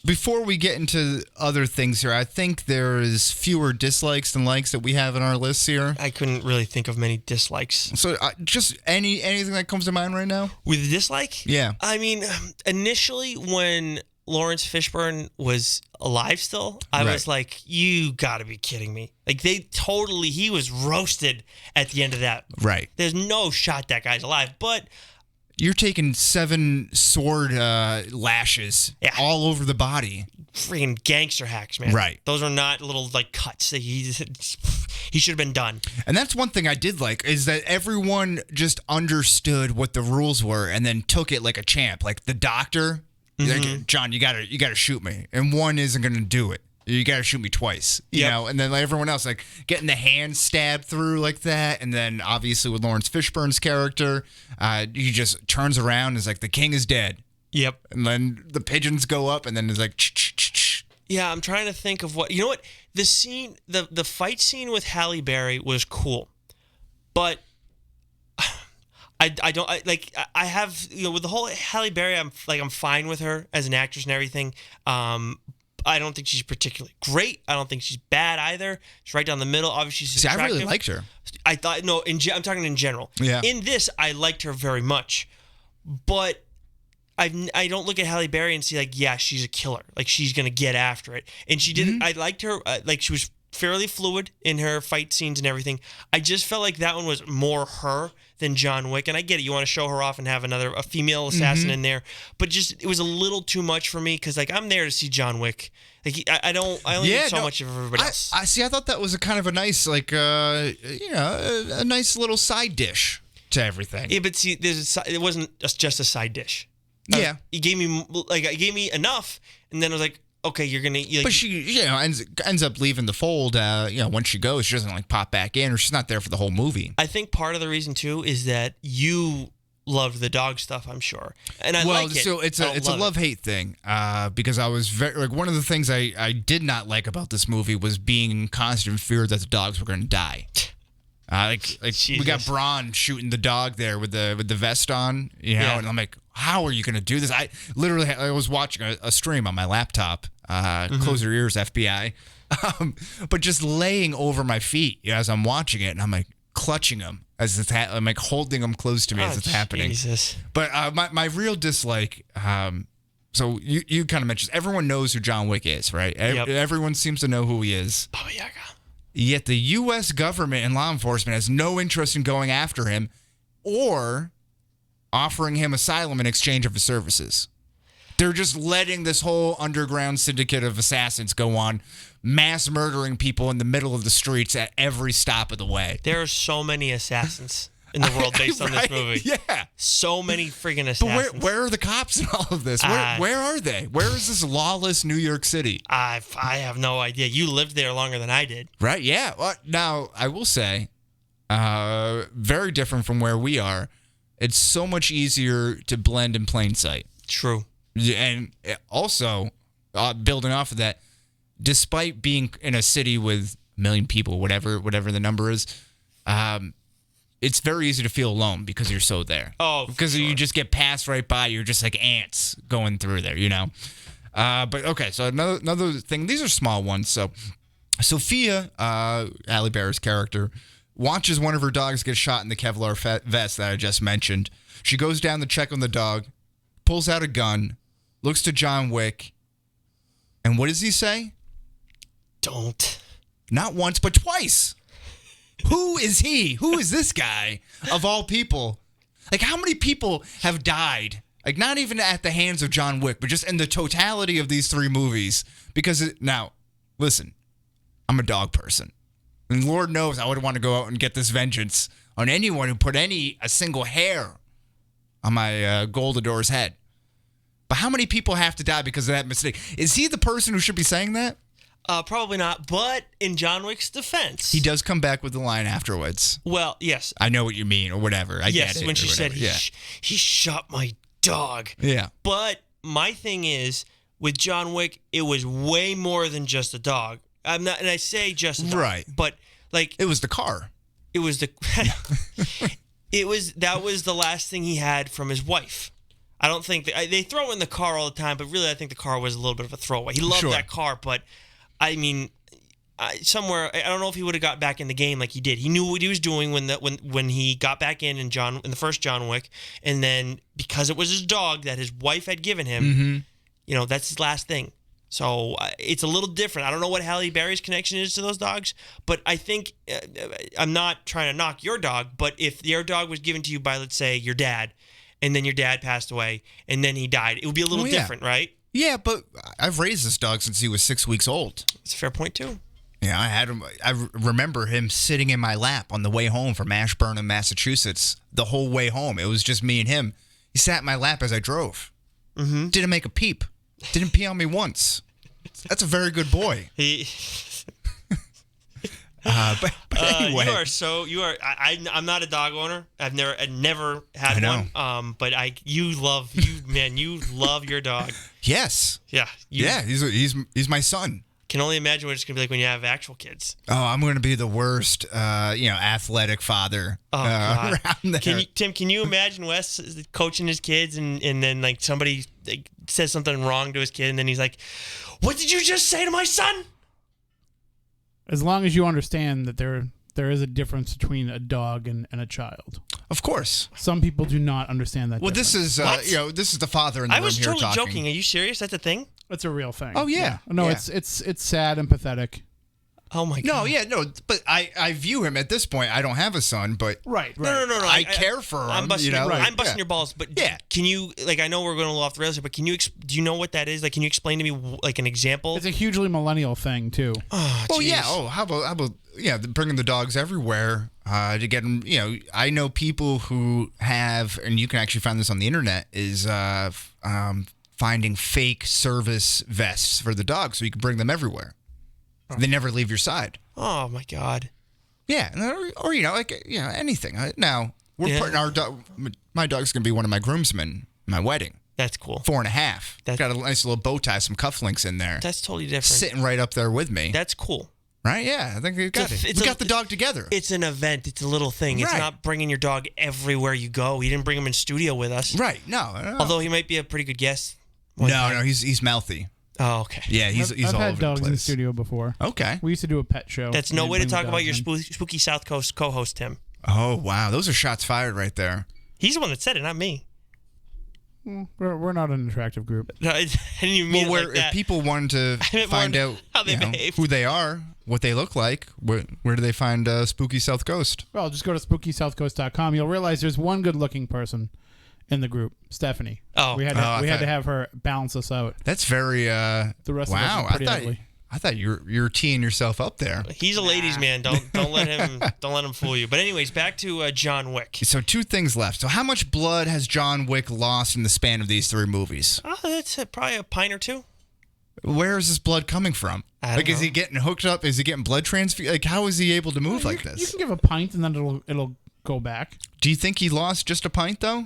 before we get into other things here, I think there is fewer dislikes than likes that we have in our list here. I couldn't really think of many dislikes. So just anything that comes to mind right now? With a dislike? Yeah. I mean, initially when Lawrence Fishburne was alive still, I was like, you got to be kidding me. He was roasted at the end of that. Right. There's no shot that guy's alive, but... You're taking 7 sword lashes all over the body. Freaking gangster hacks, man. Right. Those are not little cuts. He should have been done. And that's one thing I did like is that everyone just understood what the rules were and then took it like a champ. Like the doctor, like, John, you gotta shoot me, and one isn't gonna do it. You gotta shoot me twice, you know. And then everyone else getting the hand stabbed through like that, and then obviously with Lawrence Fishburne's character, he just turns around and is like, the king is dead. Yep. And then the pigeons go up, and then it's like, ch-ch-ch-ch. Yeah, I'm trying to think of what the scene, the fight scene with Halle Berry was cool, but I don't I have with the whole Halle Berry, I'm fine with her as an actress and everything. I don't think she's particularly great. I don't think she's bad either. She's right down the middle. Obviously, she's attractive. I really liked her. I thought I'm talking in general. Yeah. In this, I liked her very much, but I don't look at Halle Berry and see yeah, she's a killer. She's gonna get after it, and she didn't. I liked her. She was fairly fluid in her fight scenes and everything. I just felt like that one was more her than John Wick, and I get it. You want to show her off and have a female assassin in there, but just it was a little too much for me because I'm there to see John Wick. I only need so much of everybody else. I see. I thought that was a kind of a nice a nice little side dish to everything. Yeah, but see, it wasn't just a side dish. Yeah, he gave me enough, and then I was like, okay, you're gonna. But she, ends up leaving the fold. Once she goes, she doesn't pop back in, or she's not there for the whole movie. I think part of the reason too is that you loved the dog stuff, I'm sure, and I like it. So it's a love-hate thing, because I was very one of the things I did not like about this movie was being in constant fear that the dogs were going to die. We got Braun shooting the dog there with the vest on, and I'm like, how are you going to do this? I was watching a stream on my laptop. Close your ears, FBI. But just laying over my feet as I'm watching it, and I'm clutching them as it's I'm holding them close to me as it's happening. Jesus. But my real dislike. So you kind of mentioned everyone knows who John Wick is, right? Yep. Everyone seems to know who he is. Baba Yaga. Yet the U.S. government and law enforcement has no interest in going after him or offering him asylum in exchange of his services. They're just letting this whole underground syndicate of assassins go on, mass murdering people in the middle of the streets at every stop of the way. There are so many assassins in the world based on this movie. Yeah. So many friggin' assassins. But where are the cops in all of this? Where are they? Where is this lawless New York City? I have no idea. You lived there longer than I did. Right, yeah. Well, now, I will say, very different from where we are. It's so much easier to blend in plain sight. True. And also, building off of that, despite being in a city with a million people, whatever the number is, it's very easy to feel alone because you're so there. Oh, because sure. you just get passed right by. You're just like ants going through there, But okay, so another thing. These are small ones. So Sophia, Halle Berry's character, watches one of her dogs get shot in the Kevlar vest that I just mentioned. She goes down to check on the dog, pulls out a gun, looks to John Wick, and what does he say? Don't. Not once, but twice. Who is he? Who is this guy of all people? How many people have died? Not even at the hands of John Wick, but just in the totality of these three movies. Because now, listen, I'm a dog person. And Lord knows I would want to go out and get this vengeance on anyone who put a single hair on my Goldador's head. But how many people have to die because of that mistake? Is he the person who should be saying that? Probably not. But in John Wick's defense, he does come back with the line afterwards. Well, yes. I know what you mean, or whatever. I get it. Yes, when she said he shot my dog. Yeah. But my thing is, with John Wick, it was way more than just a dog. I'm not, and I say just a dog, right, but it was the car. It was the. That was the last thing he had from his wife. I don't think they throw in the car all the time, but really I think the car was a little bit of a throwaway. He loved that car, but I mean, somewhere I don't know if he would have got back in the game like he did. He knew what he was doing when he got back in the first John Wick, and then because it was his dog that his wife had given him, that's his last thing. So it's a little different. I don't know what Halle Berry's connection is to those dogs, but I think I'm not trying to knock your dog, but if your dog was given to you by, let's say, your dad, and then your dad passed away, and then he died, it would be a little different, right? Yeah, but I've raised this dog since he was 6 weeks old. That's a fair point, too. Yeah, I had him. I remember him sitting in my lap on the way home from Ashburnham, Massachusetts, the whole way home. It was just me and him. He sat in my lap as I drove. Mm-hmm. Didn't make a peep. Didn't pee on me once. That's a very good boy. But anyway, I'm not a dog owner. I've never had one. But you love your dog. Yes. Yeah. He's my son. Can only imagine what it's gonna be like when you have actual kids. Oh, I'm gonna be the worst, athletic father. Oh God. Around there. Tim? Can you imagine Wes coaching his kids and then like somebody says something wrong to his kid and then he's like, "What did you just say to my son?" As long as you understand that there is a difference between a dog and a child. Of course. Some people do not understand that. Well, difference. this is this is the father in the I room was here totally talking. joking. Are you serious? That's a thing? It's a real thing. Oh, yeah. No, Yeah. it's sad and pathetic. Oh my God. But I view him at this point. I don't have a son, but Right. No. I care for him. I'm busting, I'm busting your balls, but Yeah. can you, like, I know we're going a little off the rails here, but can you, do you know what that is? Like, can you explain to me, like, an example? It's a hugely millennial thing too. Oh, Well, geez. yeah. Oh, how about bringing the dogs everywhere to get them. I know people who have, and you can actually find this on the internet, is finding fake service vests for the dogs so you can bring them everywhere. They never leave your side. Oh, my God. Yeah, or anything. Now we're putting our dog. My dog's gonna be one of my groomsmen. at My wedding. That's cool. 4.5. Got a nice little bow tie, some cufflinks in there. That's totally different. Sitting right up there with me. That's cool. Right? Yeah, I think we got it. We got the dog together. It's an event. It's a little thing. It's Right. not bringing your dog everywhere you go. You didn't bring him in studio with us. Right? No. Although he might be a pretty good guest. No, he's mouthy. Oh, okay. Yeah, he's I've all had over dogs the in the place. studio before. Okay. We used to do a pet show. That's no We'd way to bring the talk about your dogs in. spooky South Coast co-host, Tim. Oh wow, those are shots fired right there. He's the one that said it, not me. We're not an attractive group. No, I didn't even mean it like if that. people wanted to meant find more out how they behave. who they are, what they look like, where do they find Spooky South Coast? Well, just go to spookysouthcoast.com. You'll realize there's one good-looking person in the group, Stephanie. Oh. we had to have her balance us out. That's very. The rest of us wow, are pretty I thought ugly. I thought you're teeing yourself up there. He's a ladies' man. Don't let him fool you. But anyways, back to John Wick. So 2 things left. So how much blood has John Wick lost in the span of these 3 movies? Oh, that's probably a pint or two. Where is this blood coming from? I don't Is he know. getting hooked up? Is he getting blood transfusion? Like, how is he able to move like You this? can give a pint and then it'll go back. Do you think he lost just a pint though?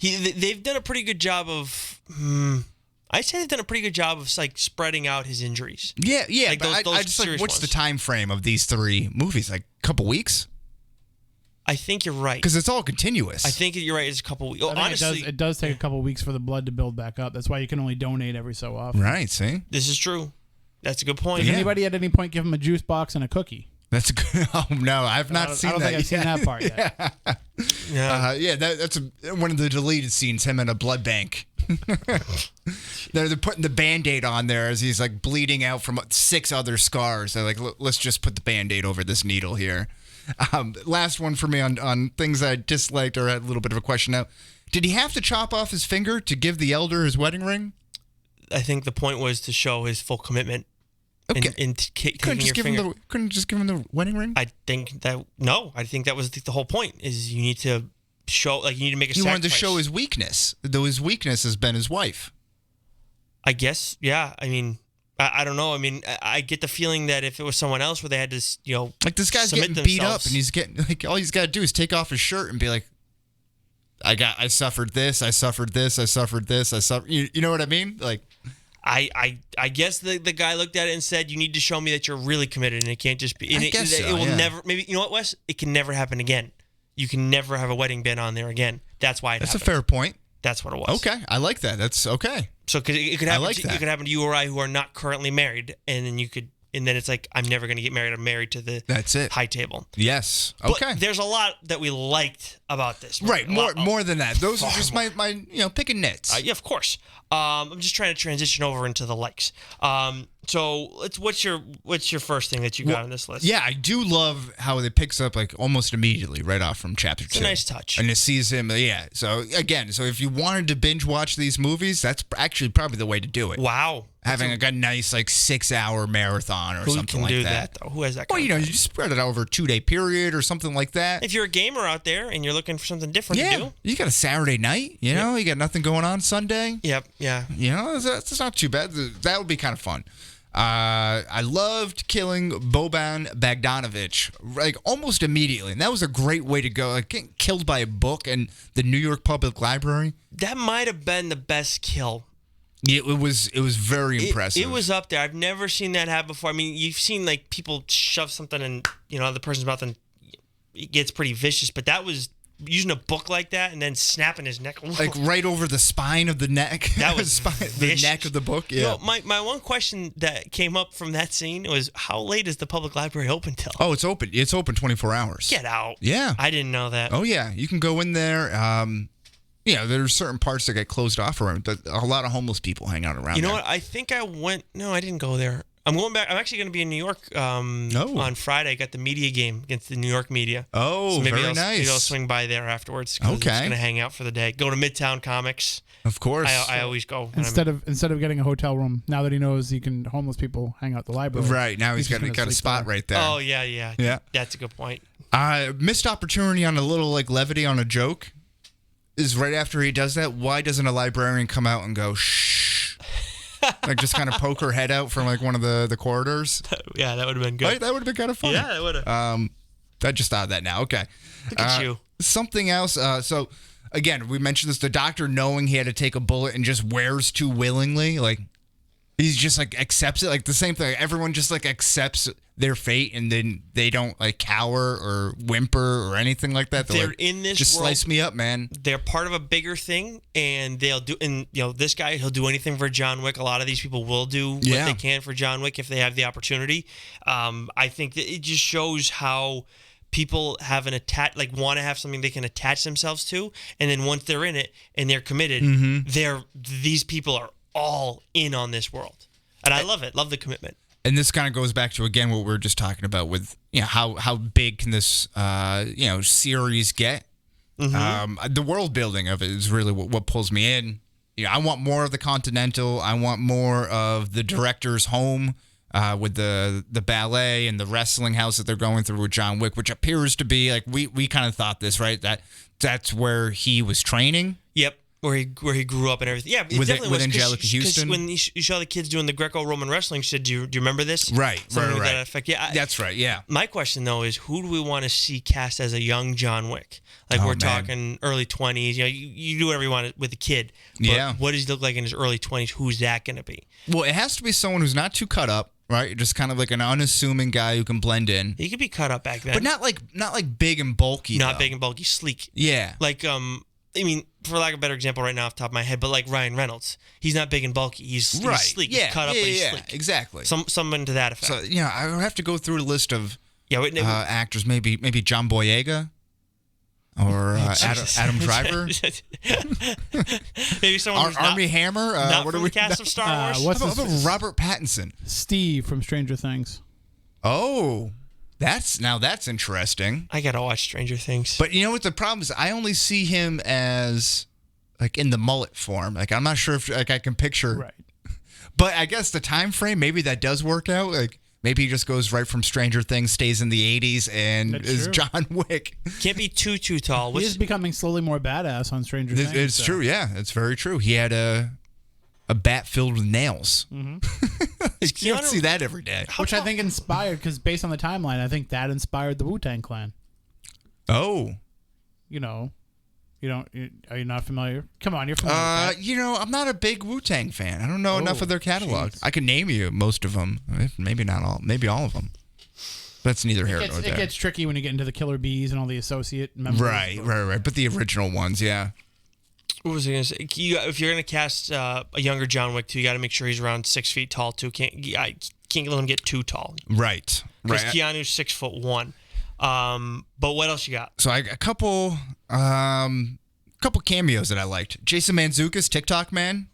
They've done a pretty good job of. I'd say they've done a pretty good job of like spreading out his injuries. Yeah. Like But those I just like, serious what's the ones. time frame of these 3 movies? Like a couple weeks? I think you're right. Because it's all continuous. I think you're right. It's a couple weeks. Oh, I think honestly, it does take a couple weeks for the blood to build back up. That's why you can only donate every so often. Right. See, this is true. That's a good point. Does anybody at any point give him a juice box and a cookie? that's good. Oh no, I've not seen I don't that. think I've seen that part yet. Yeah. That's one of the deleted scenes. Him in a blood bank. They're putting the Band-Aid on there as he's like bleeding out from 6 other scars. They're like, let's just put the Band-Aid over this needle here. Last one for me on things I disliked or had a little bit of a question now. Did he have to chop off his finger to give the elder his wedding ring? I think the point was to show his full commitment. Okay. In taking your finger. Couldn't just give him the wedding ring? I think that was the whole point. Is you need to show, like, you need to make a He sacrifice. wanted to show his weakness, though his weakness has been his wife. I guess, yeah. I mean, I don't know. I mean, I get the feeling that if it was someone else where they had to, Like this guy's submit getting beat up, themselves- and he's getting like all he's got to do is take off his shirt and be like, I suffered this, I suffered this, I suffered this, I suffered. You know what I mean? Like, I guess the guy looked at it and said, you need to show me that you're really committed, and it can't just be. And I guess it so, will yeah. never. Maybe, you know what, Wes? It can never happen again. You can never have a wedding band on there again. That's why that's a happened. fair point. That's what it was. Okay, I like that. That's okay. So cause it could happen. like It that. could happen to you or I who are not currently married, and then and then it's like, I'm never going to get married. I'm married to the That's it. high table. Yes. But Okay. there's a lot that we liked about this movie. Right. A lot- More than that. Those are far just more. my picking nits. Yeah, of course. I'm just trying to transition over into the likes. So what's your first thing that you got on this list? Yeah, I do love how it picks up like almost immediately right off from chapter 2. a nice touch. And it sees him. Yeah. So again, if you wanted to binge watch these movies, that's actually probably the way to do it. Wow. Having a nice 6-hour marathon or Who something can like do that. that though? Who has that? Well, kind of you spread it over a 2-day period or something like that. If you're a gamer out there and you're looking for something different to Yeah, do. you got a Saturday night. You know, you got nothing going on Sunday. Yep. Yeah. You know, that's not too bad. That would be kind of fun. I loved killing Boban Bogdanovic like almost immediately, and that was a great way to go. Like getting killed by a book in the New York Public Library. That might have been the best kill. Yeah, it was very impressive. It was up there. I've never seen that happen before. I mean, you've seen like people shove something in, the person's mouth and it gets pretty vicious, but that was using a book like that and then snapping his neck. Like right over the spine of the neck. That was the neck of the book. Yeah. My one question that came up from that scene was, how late is the public library open till? Oh, it's open. It's open 24 hours. Get out. Yeah. I didn't know that. Oh, yeah. You can go in there. There's certain parts that get closed off around, but a lot of homeless people hang out around. You know what? I think I went. No, I didn't go there. I'm going back. I'm actually going to be in New York on Friday. I got the media game against the New York Media. Oh, so maybe very nice. Maybe I'll swing by there afterwards. Okay. I'm just going to hang out for the day. Go to Midtown Comics. Of course. I always go. Instead of getting a hotel room, now that he knows homeless people hang out at the library. Right. Now he's got a spot right there. Oh, yeah. That's a good point. Missed opportunity on a little levity on a joke is right after he does that. Why doesn't a librarian come out and go, shh? Just kind of poke her head out from one of the corridors. Yeah, that would have been good. Right? That would have been kind of fun. Yeah, that would have. I just thought of that now. Okay. Look at you. Something else. So, again, we mentioned this. The doctor knowing he had to take a bullet and just wears too willingly. He's just accepts it. The same thing. Everyone just accepts their fate and then they don't cower or whimper or anything like that. They're in this just world, slice me up, man. They're part of a bigger thing, and they'll do. And this guy, he'll do anything for John Wick. A lot of these people will do what they can for John Wick if they have the opportunity. I think that it just shows how people have want to have something they can attach themselves to, and then once they're in it and they're committed, these people are all in on this world, and I love it. Love the commitment. And this kind of goes back to, again, what we were just talking about with, how big can this, series get? The world building of it is really what pulls me in. I want more of the Continental. I want more of the director's home with the ballet and the wrestling house that they're going through with John Wick, which appears to be we kind of thought this, right? That's where he was training. Yep. Where he grew up and everything. Yeah, it definitely with was. Angelica Houston. When you saw the kids doing the Greco-Roman wrestling, she said, do you remember this? Right. Something to that effect. Yeah, that's right, yeah. My question, though, is who do we want to see cast as a young John Wick? We're talking early 20s. You do whatever you want with a kid. But what does he look like in his early 20s? Who's that going to be? Well, it has to be someone who's not too cut up, right? Just kind of an unassuming guy who can blend in. He could be cut up back then. But not big and bulky, Not big and bulky, sleek. Yeah. For lack of a better example right now off the top of my head, but Ryan Reynolds. He's not big and bulky. He's sleek. Yeah. He's cut up, but he's sleek. Exactly. Someone to that effect. So, I would have to go through a list of actors. Maybe John Boyega or Adam Driver. Maybe someone who's Armie Hammer. Not from the cast of Star Wars. How about Robert Pattinson? Steve from Stranger Things. Oh, that's interesting. I gotta watch Stranger Things. But you know what the problem is? I only see him as in the mullet form. I'm not sure if I can picture. Right. But I guess the time frame, maybe that does work out. Maybe he just goes right from Stranger Things, stays in the 80s, and is John Wick. Can't be too tall. He is becoming slowly more badass on Stranger Things. It's true, yeah. It's very true. He had a bat filled with nails. Mm-hmm. You don't see that every day. Which I think inspired, because based on the timeline, I think that inspired the Wu-Tang Clan. Oh. Are you not familiar? Come on, you're familiar with that. I'm not a big Wu-Tang fan. I don't know enough of their catalog. Geez. I can name you most of them. Maybe not all. Maybe all of them. That's neither here nor there. It gets tricky when you get into the Killer Bees and all the associate members. Right. But the original ones, yeah. What was I going to say? If you're going to cast a younger John Wick, too, you got to make sure he's around 6 feet tall, too. Can't let him get too tall. Right. Because Keanu's 6'1". But what else you got? So I a couple cameos that I liked. Jason Mantzoukas, TikTok man.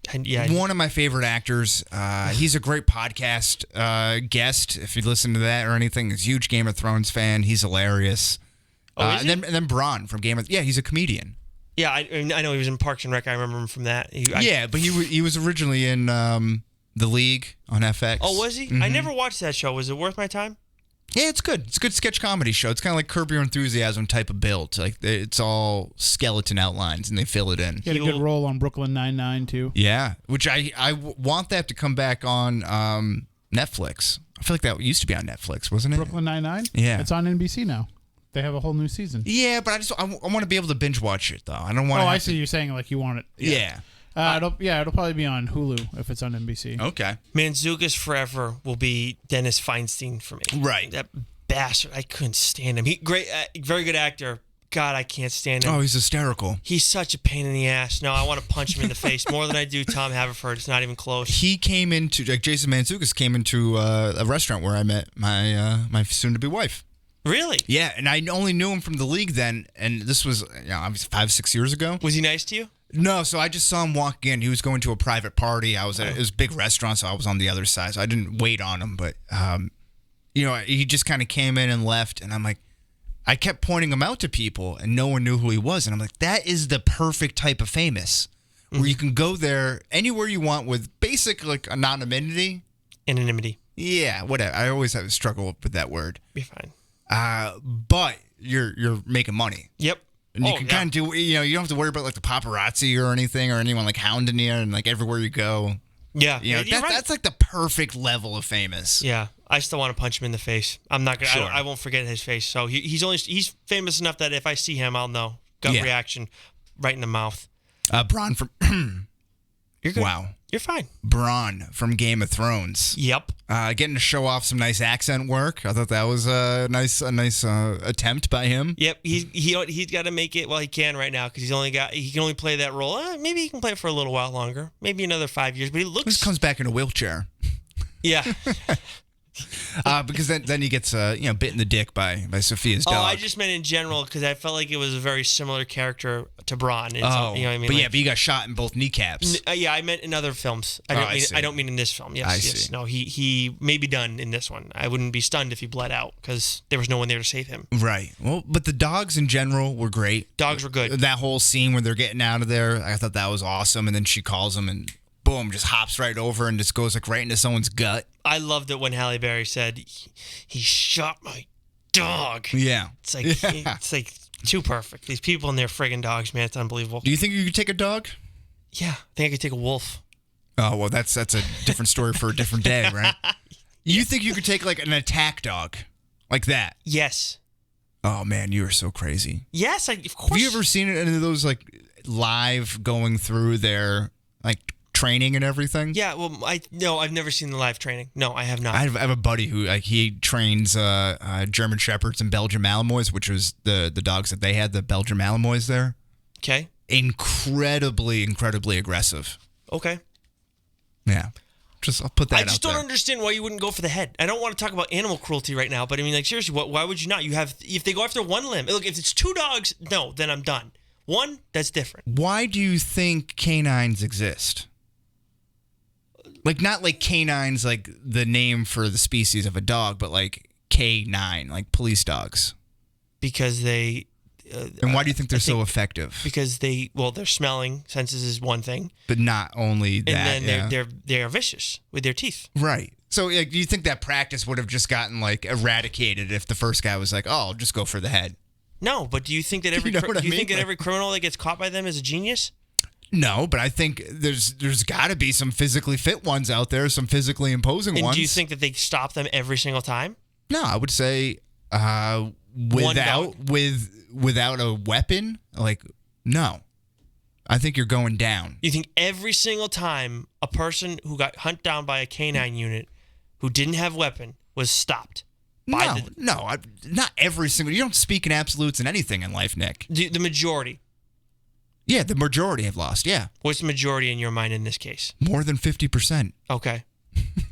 One of my favorite actors. He's a great podcast guest. If you listen to that or anything, he's a huge Game of Thrones fan. He's hilarious. And then Braun from Game of he's a comedian. Yeah, I know he was in Parks and Rec. I remember him from that. But he was originally in The League on FX. Oh, was he? Mm-hmm. I never watched that show. Was it worth my time? Yeah, it's good. It's a good sketch comedy show. It's kind of like Curb Your Enthusiasm type of build. It's all skeleton outlines and they fill it in. He had a good role on Brooklyn Nine-Nine too. Yeah, which I want that to come back on Netflix. I feel like that used to be on Netflix, wasn't it? Brooklyn Nine-Nine? Yeah. It's on NBC now. They have a whole new season. Yeah, but I want to be able to binge watch it though. I don't want. I see. You're saying you want it. Yeah. It'll probably be on Hulu if it's on NBC. Okay. Mantzoukas forever will be Dennis Feinstein for me. Right. That bastard, I couldn't stand him. He great, very good actor. God, I can't stand him. Oh, he's hysterical. He's such a pain in the ass. No, I want to punch him in the face more than I do Tom Haverford. It's not even close. He came into, like, Jason Mantzoukas came into a restaurant where I met my soon-to-be wife. Really? Yeah, and I only knew him from the league then, and this was, obviously 5-6 years ago. Was he nice to you? No, so I just saw him walk in. He was going to a private party. It was a big restaurant, so I was on the other side, so I didn't wait on him. But, he just kind of came in and left, and I'm like, I kept pointing him out to people, and no one knew who he was. And I'm like, that is the perfect type of famous, where you can go there anywhere you want with basic, like, anonymity. Anonymity. Yeah, whatever. I always have a struggle with that word. Be fine. But you're making money. Yep. And you can kind of do, you don't have to worry about, like, the paparazzi or anything, or anyone, like, hounding you, and, like, everywhere you go. Yeah. That's like the perfect level of famous. Yeah. I still want to punch him in the face. I'm not gonna. Sure. I won't forget his face. So he's famous enough that if I see him, I'll know. Gut reaction, right in the mouth. Braun from. You're good. Wow. You're fine. Braun from Game of Thrones. Yep. Getting to show off some nice accent work. I thought that was a nice attempt by him. Yep. He's got to make it while he can right now because he can only play that role. Maybe he can play it for a little while longer. Maybe another 5 years. But he looks. He just comes back in a wheelchair. Yeah. Because then he gets bit in the dick by Sophia's dog. Oh, I just meant in general because I felt like it was a very similar character to Braun. You know what I mean? But he got shot in both kneecaps. Yeah, I meant in other films. I don't mean in this film. Yes, see. No, he may be done in this one. I wouldn't be stunned if he bled out because there was no one there to save him. Right. Well, but the dogs in general were great. Dogs were good. That whole scene where they're getting out of there, I thought that was awesome. And then she calls him and boom, just hops right over and just goes like right into someone's gut. I loved it when Halle Berry said, he shot my dog. Yeah. It's like too perfect. These people and their friggin' dogs, man, it's unbelievable. Do you think you could take a dog? Yeah, I think I could take a wolf. Oh, well, that's a different story for a different day, right? You think you could take like an attack dog like that? Yes. Oh, man, you are so crazy. Yes, of course. Have you ever seen any of those like live going through their like training and everything? Yeah, well, I've never seen the live training. No, I have not. I have a buddy who he trains German Shepherds and Belgian Malinois, which was the dogs that they had, the Belgian Malinois there. Okay. Incredibly aggressive. Okay. Yeah. I'll put that out there. I just don't understand why you wouldn't go for the head. I don't want to talk about animal cruelty right now, but I mean, like, seriously, why would you not? If they go after one limb, look, if it's two dogs, no, then I'm done. One, that's different. Why do you think canines exist? Like, not like canines, like the name for the species of a dog, but like K9, like police dogs. Because they... and why do you think they're so effective? Because their smelling senses is one thing. But not only that, and then they're vicious with their teeth. Right. So do you think that practice would have just gotten like eradicated if the first guy was like, oh, I'll just go for the head? No, but do you think that every every criminal that gets caught by them is a genius? No, but I think there's got to be some physically fit ones out there, some physically imposing ones. And do you think that they stop them every single time? No, I would say without a weapon, like, no. I think you're going down. You think every single time a person who got hunted down by a canine unit who didn't have a weapon was stopped? Not every single. You don't speak in absolutes in anything in life, Nick. The majority. Yeah, the majority have lost, yeah. What's the majority in your mind in this case? More than 50%. Okay.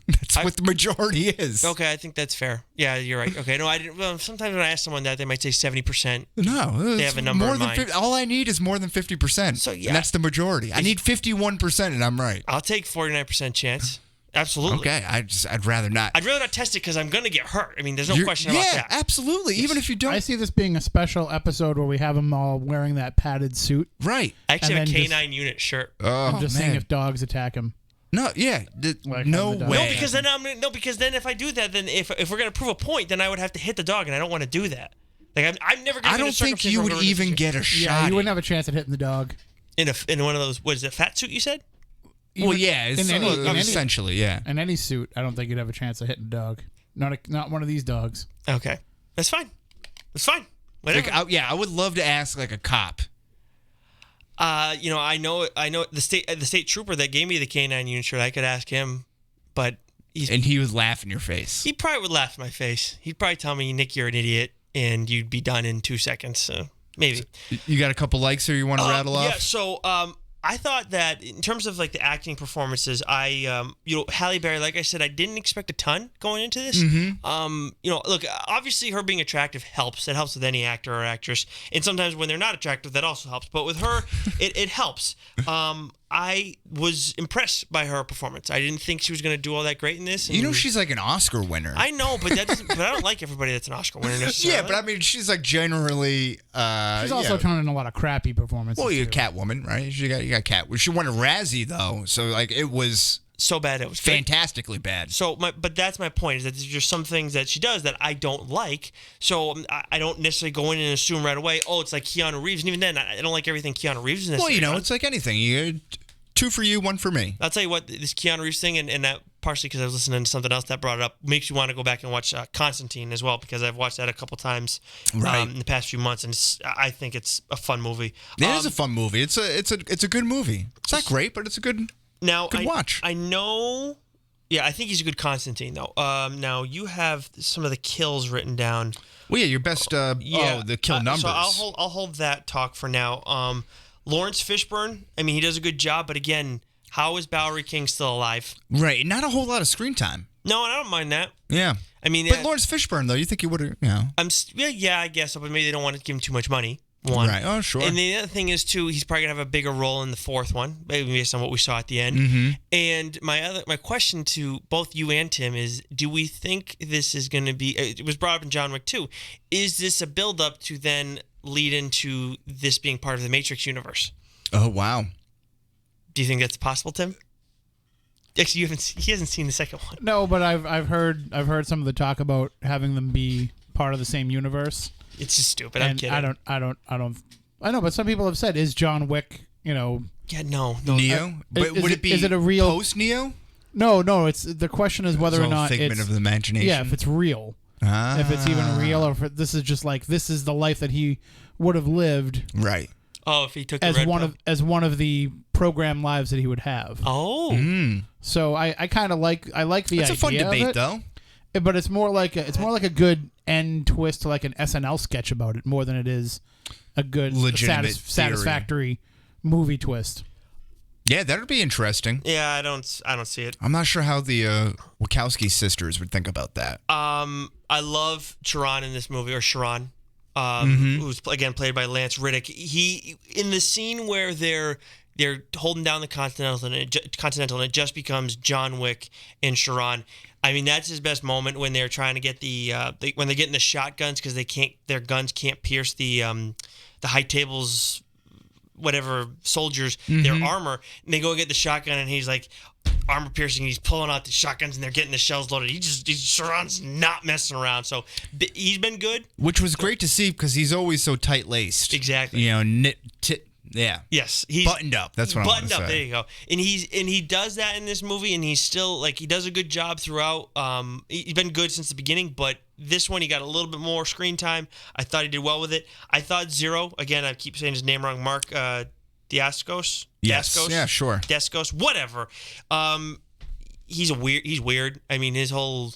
That's what the majority is. Okay, I think that's fair. Yeah, you're right. Okay, no, I didn't. Well, sometimes when I ask someone that, they might say 70%. No, they have a number in mind. 50, all I need is more than 50%. So yeah, and that's the majority. I need 51%, and I'm right. I'll take 49% chance. Absolutely. Okay, I'd rather not. I'd rather not test it because I'm going to get hurt. I mean, there's no question about that. Yeah, absolutely. Yes. Even if you don't. I see this being a special episode where we have them all wearing that padded suit. Right. I actually have a canine unit shirt. I'm just saying if dogs attack him. No, yeah, no way. No, because then if I do that, then if we're gonna prove a point, then I would have to hit the dog, and I don't want to do that. Like I'm never gonna. I don't think you would even get a shot. Yeah, you wouldn't have a chance at hitting the dog in one of those. What is it? Fat suit? You said? Well, yeah, essentially, yeah. In any suit, I don't think you'd have a chance of hitting a dog. Not one of these dogs. Okay, that's fine. That's fine. Whatever. Like, I would love to ask like a cop. I know the state trooper that gave me the K9 unit shirt. I could ask him, but he would laugh in your face. He probably would laugh in my face. He'd probably tell me, Nick, you're an idiot, and you'd be done in 2 seconds. So maybe. You got a couple likes here you want to rattle off? Yeah. So I thought that in terms of like the acting performances, Halle Berry, like I said, I didn't expect a ton going into this. Look, obviously her being attractive helps. That helps with any actor or actress. And sometimes when they're not attractive, that also helps. But with her, it helps. I was impressed by her performance. I didn't think she was going to do all that great in this. And she's like an Oscar winner. I know, but that doesn't. But I don't like everybody that's an Oscar winner necessarily. Yeah, but I mean, she's like generally. She's also turned in a lot of crappy performances. Well, you're a Catwoman, right? You got Cat. She won a Razzie though, so like it was so bad. It was fantastically bad. So, but that's my point, is that there's just some things that she does that I don't like. So I don't necessarily go in and assume right away, oh, it's like Keanu Reeves. And even then, I don't like everything Keanu Reeves in this. Well, it's like anything. You 2 for you, 1 for me. I'll tell you what, this Keanu Reeves thing, and that partially because I was listening to something else that brought it up, makes you want to go back and watch Constantine as well, because I've watched that a couple times in the past few months, and I think it's a fun movie. It is a fun movie. It's a good movie. It's not great, but it's a good watch. I know. Yeah, I think he's a good Constantine though. Now you have some of the kills written down. Well, yeah, your best. The kill numbers. So I'll hold that talk for now. Lawrence Fishburne, I mean, he does a good job, but again, how is Bowery King still alive? Right, not a whole lot of screen time. No, and I don't mind that. Yeah. I mean, but Lawrence Fishburne, though, you think he would have, I guess so, but maybe they don't want to give him too much money. One. Right, oh, sure. And the other thing is, too, he's probably going to have a bigger role in the 4th one, maybe based on what we saw at the end. And my question to both you and Tim is, do we think this is going to be, it was brought up in John Wick 2, is this a build-up to then lead into this being part of the Matrix universe? Oh, wow. Do you think that's possible, Tim? Actually, he hasn't seen the second one. No, but I've heard some of the talk about having them be part of the same universe. It's just stupid. I'm kidding. I know, but some people have said, is John Wick, Yeah, no. Neo? But would it be is it a real post Neo? No. It's the question is whether or not figment of the imagination. Yeah, if it's real, if it's even real, or if this is just like this is the life that he would have lived. Right. Oh, if he took as one of the program lives that he would have. Oh. So I kind of like the idea. It's a fun debate, though. But it's more like a good end twist to like an SNL sketch about it, more than it is a good satisfactory movie twist. Yeah, that would be interesting. Yeah, I don't see it. I'm not sure how the Wachowski sisters would think about that. I love Sharon in this movie, or Sharon. Who's again played by Lance Riddick. He in the scene where they're holding down the Continental and it just becomes John Wick and Sharon. I mean, that's his best moment when they're trying to get when they're getting the shotguns because their guns can't pierce the high tables, whatever soldiers their armor, and they go get the shotgun and he's like armor piercing. He's pulling out the shotguns and they're getting the shells loaded. Sharon's not messing around. So he's been good, which was great to see because he's always so tight laced. Exactly. Yeah. Yes, he's buttoned up. That's what I want to say. Buttoned up. There you go. And he does that in this movie, and he's still he does a good job throughout. He's been good since the beginning, but this one he got a little bit more screen time. I thought he did well with it. I thought Zero, again, I keep saying his name wrong, Mark Dacascos. Yes. Dacascos? Yeah, sure. Dacascos, whatever. He's weird. I mean, his whole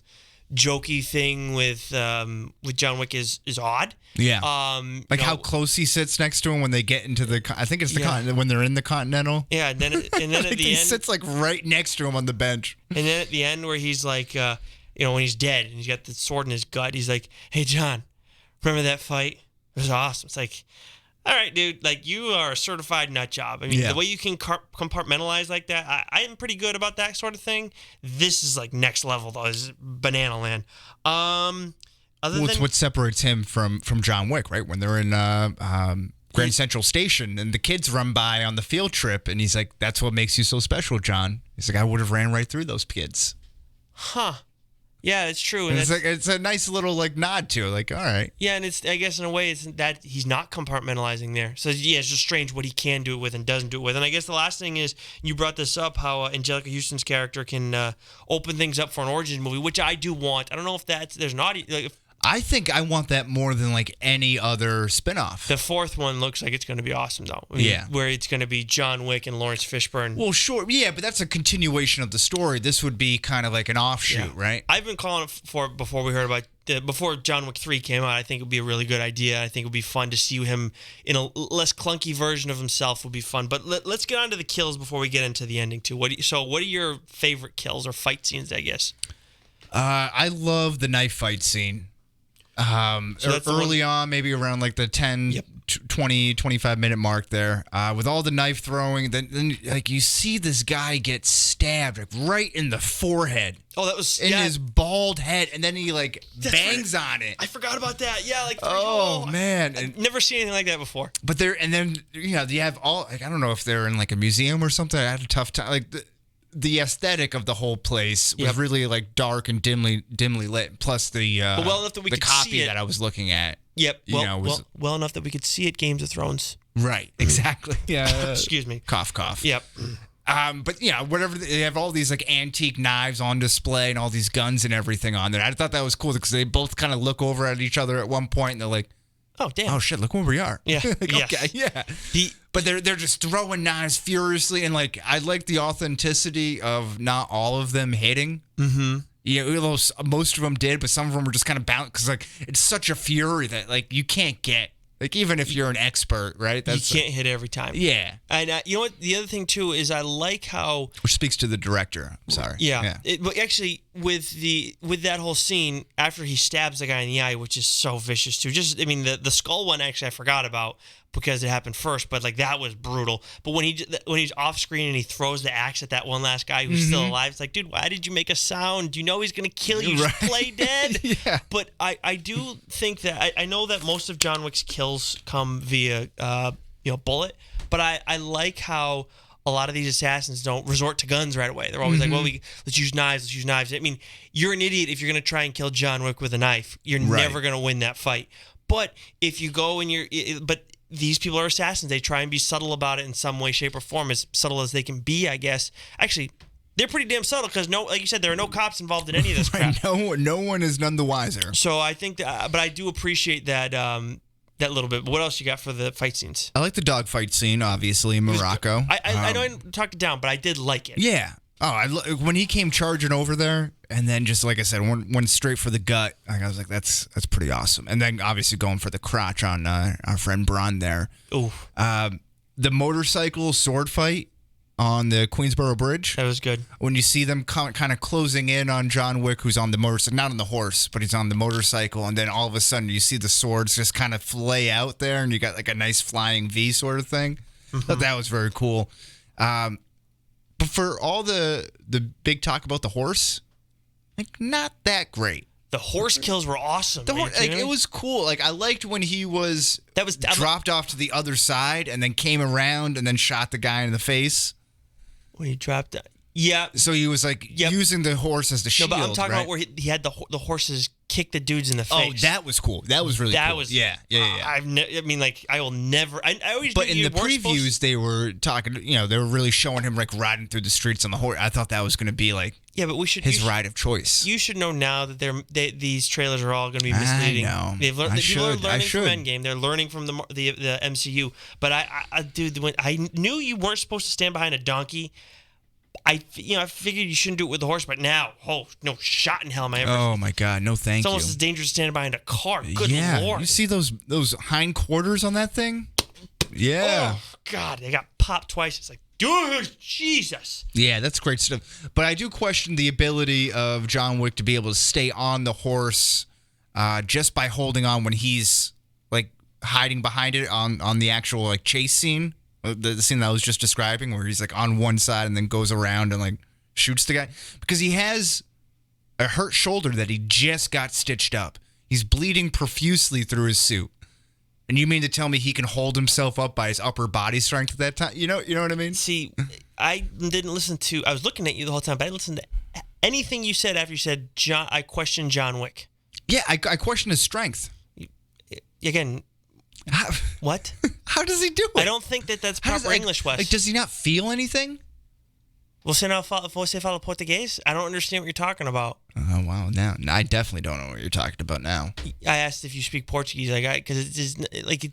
jokey thing with John Wick is odd. Yeah. How close he sits next to him when they get into I think it's the Continental, when they're in the Continental. Yeah, and then at the end he sits like right next to him on the bench. And then at the end where he's like, when he's dead and he's got the sword in his gut, he's like, "Hey John, remember that fight? It was awesome." It's like, all right, dude, like you are a certified nut job. I mean, the way you can compartmentalize like that, I am pretty good about that sort of thing. This is like next level though. This is banana land. It's what separates him from John Wick, right? When they're in Grand Central Station and the kids run by on the field trip, and he's like, "That's what makes you so special, John." He's like, "I would have ran right through those kids." Huh. Yeah, it's true. And it's a nice little nod to it, like, all right. Yeah, and I guess in a way it's that he's not compartmentalizing there. So yeah, it's just strange what he can do it with and doesn't do it with. And I guess the last thing is you brought this up, how Angelica Houston's character can open things up for an origin movie, which I do want. I don't know if there's an audience. I think I want that more than like any other spinoff. The fourth one looks like it's going to be awesome, though. I mean, where it's going to be John Wick and Lawrence Fishburne. Well, sure, yeah, but that's a continuation of the story. This would be kind of like an offshoot, right? I've been calling it for before we heard about before John Wick 3 came out. I think it would be a really good idea. I think it would be fun to see him in a less clunky version of himself. Would be fun. But let's get on to the kills before we get into the ending too. What are your favorite kills or fight scenes? I guess. I love the knife fight scene. So early on, maybe around like the 10, 20, 25 minute mark there, with all the knife throwing, then like you see this guy get stabbed like, right in the forehead. Oh, that was in his bald head, and then he like bangs on it. I forgot about that. Yeah, like man, I've never seen anything like that before. But then you have all like I don't know if they're in like a museum or something. I had a tough time like. The aesthetic of the whole place was really like dark and dimly lit. Plus the well enough that we the could copy see it. that I was looking at. Yep. Well enough that we could see it. Games of Thrones. Right. Exactly. Yeah. Excuse me. Cough. Yep. But whatever they have all these like antique knives on display and all these guns and everything on there. I thought that was cool because they both kind of look over at each other at one point and they're like, "Oh damn! Oh shit! Look where we are." Yeah. Like, okay. Yeah. But they're just throwing knives furiously, and like I like the authenticity of not all of them hitting. Mm-hmm. Yeah, most of them did, but some of them were just kind of bounced because like it's such a fury that like you can't get like even if you're an expert, right? You can't hit every time. Yeah. And you know what? The other thing too is I like how which speaks to the director. I'm sorry. Yeah. But actually, with that whole scene after he stabs the guy in the eye, which is so vicious too. The skull one actually I forgot about because it happened first, but like that was brutal. But when he's off screen and he throws the axe at that one last guy who's still alive, it's like, dude, why did you make a sound? Do you know he's gonna kill you? Just play dead. Yeah. But I do think that I know that most of John Wick's kills come via bullet, but I like how a lot of these assassins don't resort to guns right away. They're always like, well, let's use knives. I mean, you're an idiot if you're going to try and kill John Wick with a knife. You're never going to win that fight. But if you go and but these people are assassins. They try and be subtle about it in some way, shape, or form, as subtle as they can be, I guess. Actually, they're pretty damn subtle because like you said, there are no cops involved in any of this crap. No one is none the wiser. So I think that, but I do appreciate that. That little bit. But what else you got for the fight scenes? I like the dogfight scene, obviously, in Morocco. I know I talked it down, but I did like it. Yeah. Oh, when he came charging over there, and then just like I said, went straight for the gut. I was like, that's pretty awesome. And then obviously going for the crotch on our friend Braun there. Ooh. The motorcycle sword fight on the Queensboro Bridge. That was good. When you see them kind of closing in on John Wick, who's on the motorcycle, not on the horse, but he's on the motorcycle, and then all of a sudden you see the swords just kind of flay out there, and you got like a nice flying V sort of thing. Thought that was very cool. But for all the big talk about the horse, like not that great. The horse kills were awesome. It was cool. Like I liked when he was dropped off to the other side and then came around and then shot the guy in the face. When he dropped that. Yeah. So he was like using the horse as the shield. No, but I'm talking about where he had the horses kick the dudes in the face. Oh, that was cool. That was really cool. That was yeah. I will never. I always. But in the previews, they were talking. They were really showing him like riding through the streets on the horse. I thought that was going to be like but his ride of choice. You should know now that these trailers are all going to be misleading. I know. People are learning from Endgame. They're learning from the MCU. But when I knew you weren't supposed to stand behind a donkey. I figured you shouldn't do it with the horse, but now, no shot in hell am I ever. Oh my God, no thank you. It's almost as dangerous standing behind a car. Good Lord. You see those hind quarters on that thing? Yeah. Oh God, they got popped twice. It's like, dude, Jesus. Yeah, that's great stuff. But I do question the ability of John Wick to be able to stay on the horse just by holding on when he's like hiding behind it on the actual like chase scene. The scene that I was just describing where he's like on one side and then goes around and like shoots the guy because he has a hurt shoulder that he just got stitched up. He's bleeding profusely through his suit. And you mean to tell me he can hold himself up by his upper body strength at that time? You know what I mean? See, I didn't listen to, I was looking at you the whole time, but I didn't listen to anything you said after you said, I questioned John Wick. Yeah, I question his strength. Again, what? How does he do it? I don't think that's proper English, Wes. Like, does he not feel anything? Você fala português? I don't understand what you're talking about. wow. Now I definitely don't know what you're talking about now. I asked if you speak Portuguese, because it's just, like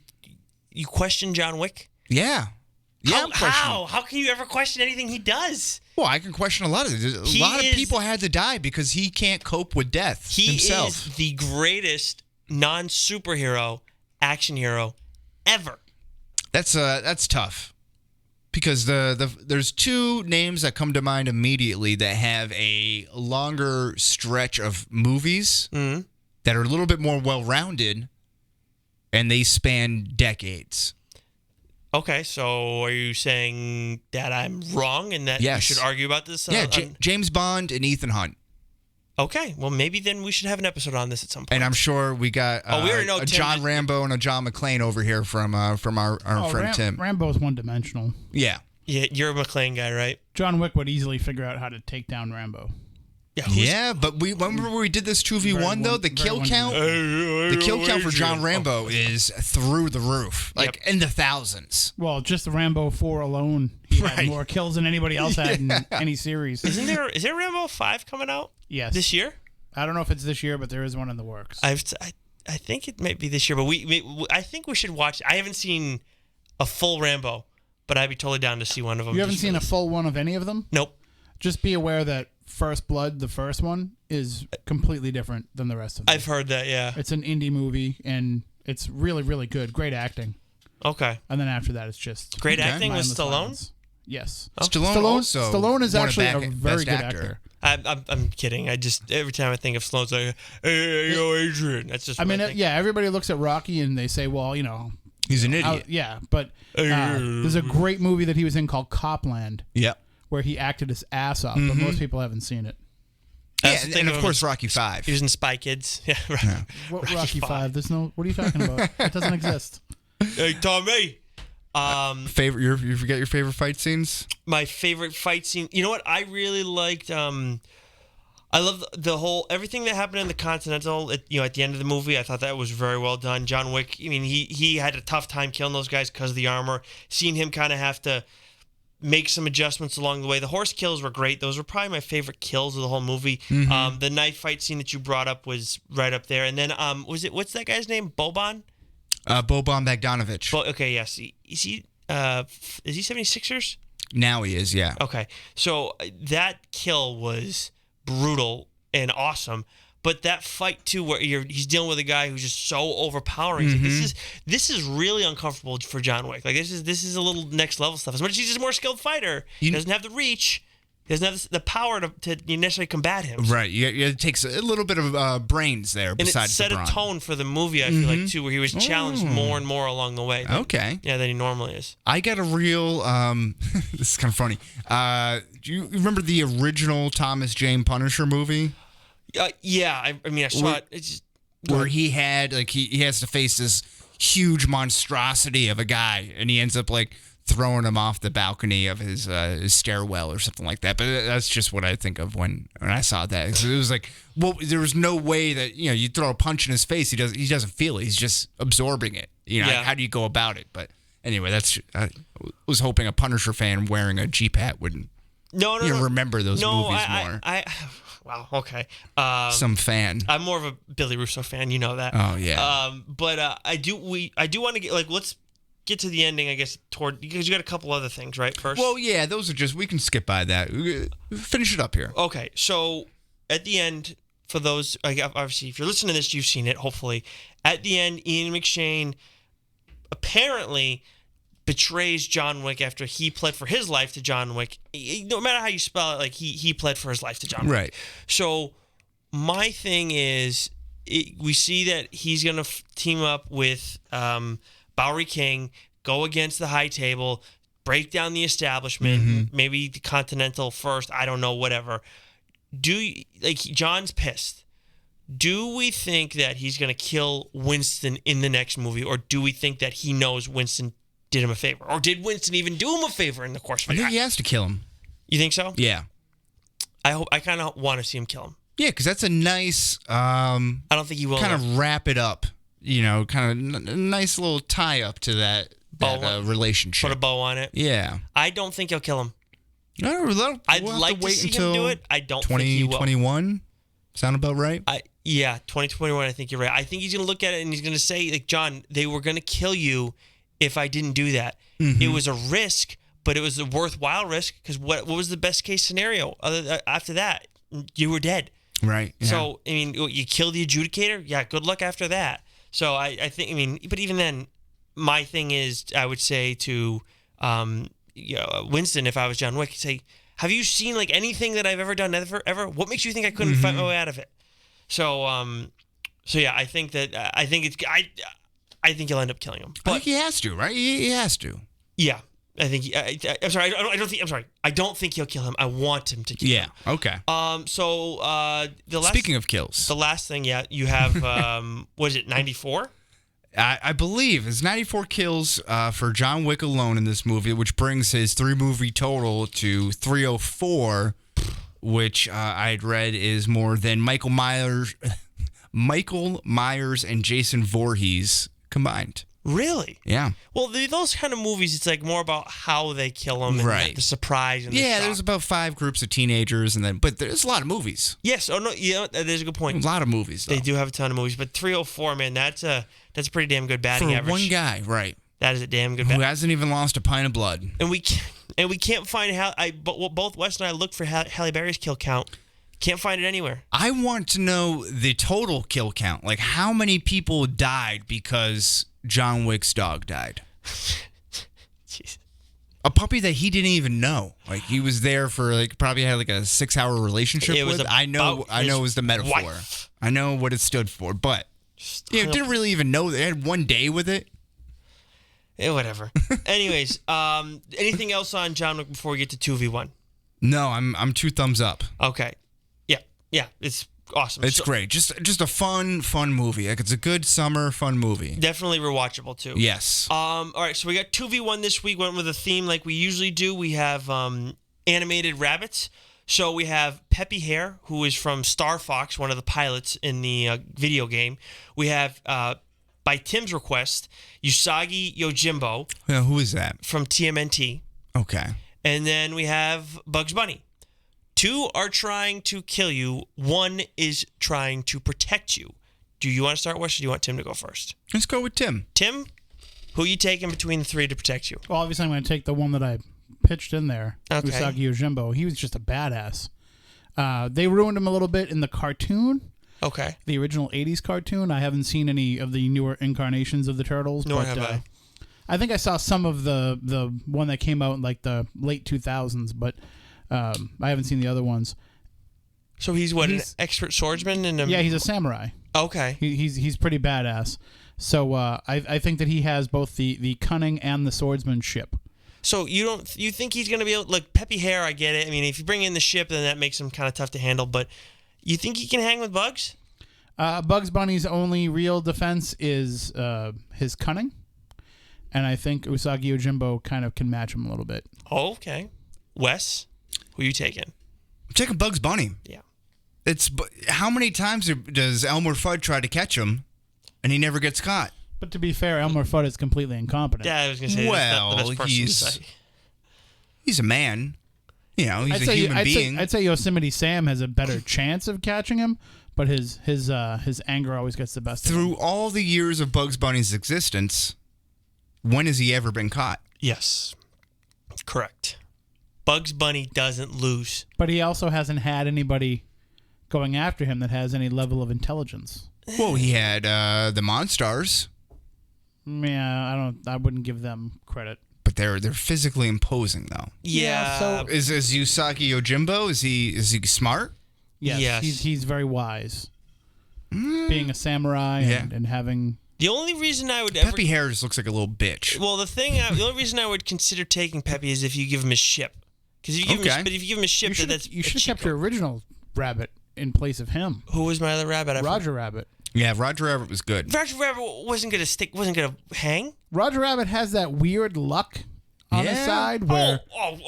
you question John Wick. Yeah. Yeah. How can you ever question anything he does? Well, I can question a lot of it. A lot of people had to die because he can't cope with death himself. He is the greatest non-superhero action hero ever. That's tough. Because there's two names that come to mind immediately that have a longer stretch of movies that are a little bit more well-rounded, and they span decades. Okay, so are you saying that I'm wrong and that you should argue about this? Yeah, James Bond and Ethan Hunt. Okay, well, maybe then we should have an episode on this at some point. And I'm sure we got we already know a John Rambo and a John McClane over here from our friend Tim. Rambo's one-dimensional. Yeah. Yeah, you're a McClane guy, right? John Wick would easily figure out how to take down Rambo. Yeah, but remember we did this 2v1 though. The kill count for John Rambo is through the roof, like in the thousands. Well, just the Rambo 4 alone, he had more kills than anybody else had in any series. Is there Rambo 5 coming out? Yes, this year. I don't know if it's this year, but there is one in the works. I think it might be this year, but I think we should watch. I haven't seen a full Rambo, but I'd be totally down to see one of them. You haven't seen a full one of any of them? Nope. Just be aware that First Blood, the first one, is completely different than the rest of them. I've heard that, yeah. It's an indie movie, and it's really, really good. Great acting. Okay. And then after that, it's just... Great acting with Stallone? Violence. Yes. Oh. Stallone is actually a very good actor. I'm kidding. Every time I think of Stallone, it's like, hey, yo, Adrian. That's just everybody looks at Rocky and they say, well, he's an idiot. But there's a great movie that he was in called Copland. Yep. Where he acted his ass off, but most people haven't seen it. Yeah, and of course Rocky 5. He was in Spy Kids. Yeah, right. Yeah. What Rocky 5? There's no. What are you talking about? It doesn't exist. Hey, Tommy. Favorite? You forget your favorite fight scenes? My favorite fight scene. You know what? I really liked. I love everything that happened in the Continental. At the end of the movie, I thought that was very well done. John Wick. I mean, he had a tough time killing those guys because of the armor. Seeing him kind of have to make some adjustments along the way. The horse kills were great. Those were probably my favorite kills of the whole movie. Mm-hmm. The knife fight scene that you brought up was right up there. And then what's that guy's name? Boban? Boban Bogdanovic. Okay, yes. Is he 76ers? Now he is, yeah. Okay. So that kill was brutal and awesome. But that fight too, where he's dealing with a guy who's just so overpowering. Mm-hmm. Like, this is really uncomfortable for John Wick. Like this is a little next level stuff. As much as he's just a more skilled fighter, he doesn't have the reach, he doesn't have the power to necessarily combat him. Right. It takes a little bit of brains there. And it set a tone for the movie. I feel like too, where he was challenged more and more along the way. Than he normally is. I got a real. This is kind of funny. Do you remember the original Thomas Jane Punisher movie? Yeah, I mean, I saw it. It's just, where he had he has to face this huge monstrosity of a guy, and he ends up throwing him off the balcony of his stairwell or something like that. But that's just what I think of when I saw that. It was there was no way that you throw a punch in his face, he doesn't feel it. He's just absorbing it. How do you go about it? But anyway, I was hoping a Punisher fan wearing a Jeep hat wouldn't remember those movies more. Wow. Okay. Some fan. I'm more of a Billy Russo fan. You know that. Oh yeah. But I do want to get let's get to the ending. I guess because you got a couple other things right first. Well, yeah, those are just we can skip by that. Finish it up here. Okay. So at the end, for those obviously, if you're listening to this, you've seen it. Hopefully, at the end, Ian McShane apparently betrays John Wick after he pled for his life to John Wick. No matter how you spell it, he pled for his life to John Wick. Right. So my thing is, we see that he's going to team up with Bowery King, go against the High Table, break down the establishment, maybe the Continental first, I don't know, whatever. John's pissed. Do we think that he's going to kill Winston in the next movie, or do we think that he knows Winston did him a favor? Or did Winston even do him a favor in the course of it? I think he has to kill him. You think so? Yeah. I kind of want to see him kill him. Yeah, because that's a nice... I don't think he will. Kind of wrap it up. Kind of a nice little tie-up to that relationship. Put a bow on it. Yeah. I don't think he'll kill him. No, I'd like to see him do it. I don't think he will. 2021? Sound about right? 2021, I think you're right. I think he's going to look at it and he's going to say, like, John, they were going to kill you if I didn't do that. Mm-hmm. It was a risk, but it was a worthwhile risk because what was the best case scenario? After that, you were dead. Right. Yeah. So, I mean, you kill the adjudicator? Yeah, good luck after that. So, I think, I mean, but even then, my thing is, I would say to Winston, if I was John Wick, say, have you seen like anything that I've ever done ever? What makes you think I couldn't fight my way out of it? So yeah, I think he'll end up killing him. But I think he has to, right? He has to. Yeah, I think. I'm sorry. I don't think. I'm sorry. I don't think he'll kill him. I want him to kill him. Yeah. Okay. Speaking of kills, the last thing, you have what is it? 94. I believe it's 94 kills for John Wick alone in this movie, which brings his 3-movie total to 304, which I'd read is more than Michael Myers and Jason Voorhees combined. Really? Yeah. Well, those kind of movies, it's like more about how they kill them, and right? The surprise and the shock. There's about 5 groups of teenagers, but there's a lot of movies. Yes. Oh no. Yeah, there's a good point. A lot of movies. Though. They do have a ton of movies, but 304, man, that's a pretty damn good batting average. For one guy, right? That is a damn good. Who hasn't even lost a pint of blood. And we can't find both Wes and I looked for Halle Berry's kill count. Can't find it anywhere. I want to know the total kill count. Like how many people died because John Wick's dog died. Jeez. A puppy that he didn't even know. Like he was there for probably had like a 6-hour relationship with. I know it was the metaphor. Wife. I know what it stood for, but didn't really even know they had one day with it. Whatever. Anyways, anything else on John Wick before we get to 2v1? No, I'm 2 thumbs up. Okay. Yeah, it's awesome. It's great. Just a fun movie. Like it's a good summer fun movie. Definitely rewatchable too. Yes. All right, so we got 2v1 this week. Went with a theme like we usually do. We have animated rabbits. So we have Peppy Hare, who is from Star Fox, one of the pilots in the video game. We have, by Tim's request, Usagi Yojimbo. Yeah, who is that? From TMNT. Okay. And then we have Bugs Bunny. 2 are trying to kill you. 1 is trying to protect you. Do you want to start, Wes, or do you want Tim to go first? Let's go with Tim. Tim, who are you taking between the 3 to protect you? Well, obviously I'm going to take the one that I pitched in there. Okay. Usagi Yojimbo. He was just a badass. They ruined him a little bit in the cartoon. Okay. The original 80s cartoon. I haven't seen any of the newer incarnations of the Turtles. Nor but, have I. I think I saw some of the one that came out in like the late 2000s, but I haven't seen the other ones. So he's an expert swordsman? Yeah, he's a samurai. Okay. He's pretty badass. So I think that he has both the cunning and the swordsmanship. So you think he's going to be able, like Peppy Hare, I get it. I mean, if you bring in the ship, then that makes him kind of tough to handle, but you think he can hang with Bugs? Bugs Bunny's only real defense is his cunning, and I think Usagi Yojimbo kind of can match him a little bit. Oh, okay. Wes, who are you taking? I'm taking Bugs Bunny. Yeah. How many times does Elmer Fudd try to catch him, and he never gets caught? But to be fair, Elmer Fudd is completely incompetent. Yeah, I was going to say, that's not the best person to say. He's a man. You know, he's a human being. I'd say Yosemite Sam has a better chance of catching him, but his anger always gets the best of him. Through all the years of Bugs Bunny's existence, when has he ever been caught? Yes. Correct. Bugs Bunny doesn't lose. But he also hasn't had anybody going after him that has any level of intelligence. Well, he had the Monstars. Yeah, I wouldn't give them credit. But they're physically imposing though. Yeah. So is Usagi Yojimbo? Is he smart? Yes. He's very wise. Being a samurai and having. The only reason I would Peppy Hare just looks like a little bitch. Well, the only reason I would consider taking Peppy is if you give him a ship. Because if you give him a ship, you should have kept your original rabbit in place of him. Who was my other rabbit? Roger Rabbit. Yeah, Roger Rabbit was good. Roger Rabbit wasn't gonna hang. Roger Rabbit has that weird luck on his side where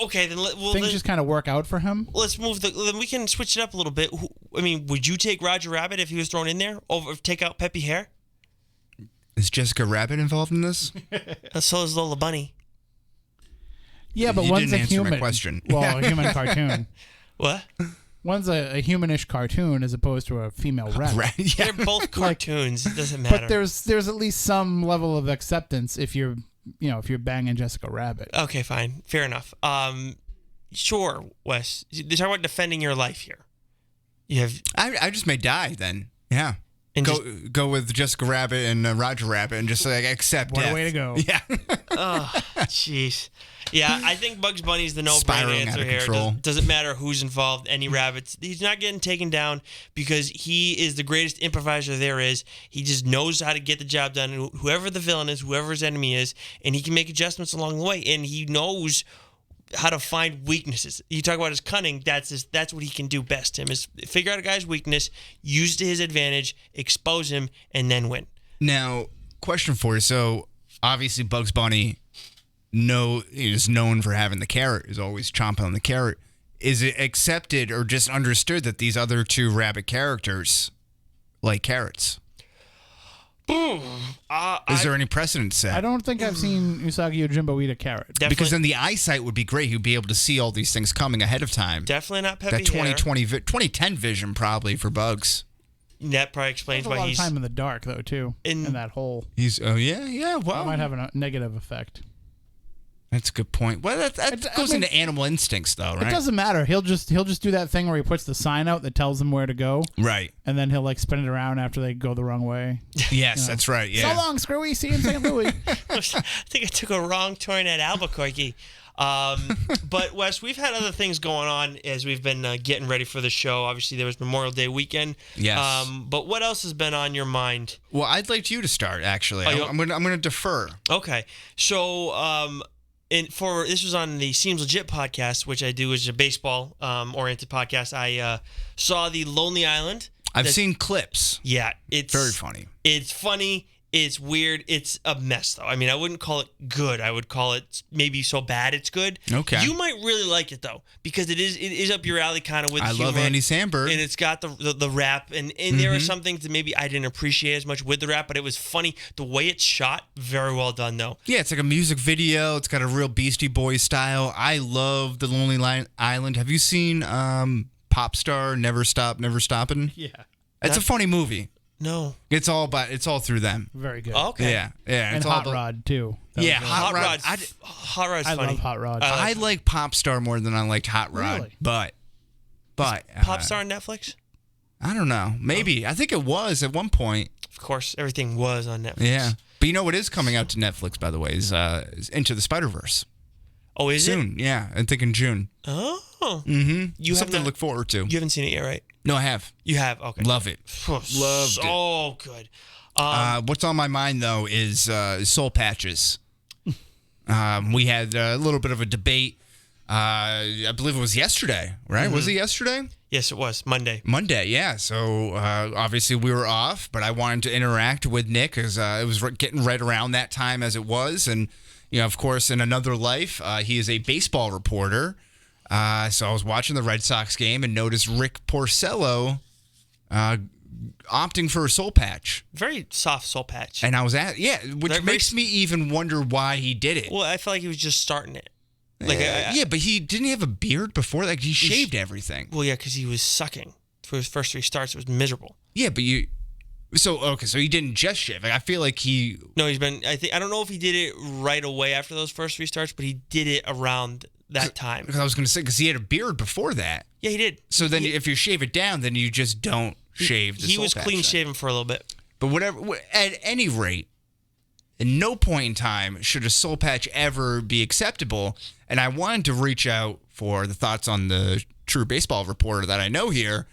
okay. Then things just kind of work out for him. Let's move then we can switch it up a little bit. I mean, would you take Roger Rabbit if he was thrown in there over take out Peppy Hare? Is Jessica Rabbit involved in this? So is Lola Bunny. Yeah, but you one's didn't a answer human. My question. Well, a human cartoon. What? One's a humanish cartoon as opposed to a female rabbit. They're both cartoons. It doesn't matter. But there's at least some level of acceptance if you're banging Jessica Rabbit. Okay, fine, fair enough. Sure, Wes. They're talking about defending your life here. You have. I just may die then. Yeah. And go with Jessica Rabbit and Roger Rabbit and just like accept What death. a way to go. Yeah. Oh, jeez. Yeah, I think Bugs Bunny's the no-brainer answer here. Doesn't matter who's involved, any rabbits. He's not getting taken down because he is the greatest improviser there is. He just knows how to get the job done. Whoever the villain is, whoever his enemy is, and he can make adjustments along the way. And he knows how to find weaknesses. You talk about his cunning. That's what he can do best. Tim is figure out a guy's weakness, use it to his advantage, expose him, and then win. Now, question for you. So obviously, Bugs Bunny is known for having the carrot. Is always chomping on the carrot. Is it accepted or just understood that these other two rabbit characters like carrots? Is there any precedent set? I don't think I've seen Usagi Yojimbo eat a carrot. Definitely, because then the eyesight would be great. He'd be able to see all these things coming ahead of time. Definitely not Peppy That 2010 vision probably for Bugs. That probably explains why he's a lot of time in the dark though too. In that hole. Yeah. Well, that might have a negative effect. That's a good point. Well, that goes into animal instincts, though, right? It doesn't matter. He'll just do that thing where he puts the sign out that tells them where to go. Right. And then he'll like spin it around after they go the wrong way. Yes, that's right. Yeah. So long, Screwy. See you in St. Louis. I think I took a wrong turn at Albuquerque. But Wes, we've had other things going on as we've been getting ready for the show. Obviously, there was Memorial Day weekend. Yes. But what else has been on your mind? Well, I'd like you to start. Actually, I'm gonna defer. Okay. So, this was on the Seems Legit podcast, which I do as a baseball oriented podcast. I saw the Lonely Island. I've seen clips. Yeah, it's very funny. It's funny. It's weird. It's a mess, though. I mean, I wouldn't call it good. I would call it maybe so bad it's good. Okay. You might really like it though, because it is up your alley, kind of with. I humor, love Andy Samberg, and it's got the rap, and there are some things that maybe I didn't appreciate as much with the rap, but it was funny. The way it's shot, very well done though. Yeah, it's like a music video. It's got a real Beastie Boys style. I love the Lonely Island. Have you seen Pop Star Never Stop Never Stoppin'? Yeah. It's a funny movie. No. It's all through them. Very good. Oh, okay. Yeah. And it's Hot Rod too. Yeah, Hot Rod's funny. I love Hot Rod. I like Pop Star more than I liked Hot Rod. Really? But Pop Star on Netflix? I don't know. Maybe. I think it was at one point. Of course, everything was on Netflix. Yeah. But you know what is coming out to Netflix, by the way, is Into the Spider-Verse. Oh, is it? Soon, yeah. I think in June. Oh. Mm-hmm. Something to look forward to. You haven't seen it yet, right? No, I have. You have? Okay. Love it. Loved it. Oh, good. What's on my mind, though, is soul patches. We had a little bit of a debate. I believe it was yesterday, right? Mm-hmm. Was it yesterday? Yes, it was. Monday, yeah. So, obviously, we were off, but I wanted to interact with Nick because it was getting right around that time as it was. And, of course, in another life, he is a baseball reporter. So I was watching the Red Sox game and noticed Rick Porcello opting for a soul patch. Very soft soul patch. And I was which makes me even wonder why he did it. Well, I feel like he was just starting it. But he didn't have a beard before. Like he shaved everything. Well, yeah, because he was sucking for his first 3 starts. It was miserable. Yeah, but so he didn't just shave. Like, I feel like he. No, he's been. I don't know if he did it right away after those first 3 starts, but he did it around that time. I was going to say because he had a beard before that. Yeah, he did. So then, if you shave it down, then you just don't shave. He was clean shaven for a little bit. But whatever. At any rate, at no point in time should a soul patch ever be acceptable. And I wanted to reach out for the thoughts on the true baseball reporter that I know here.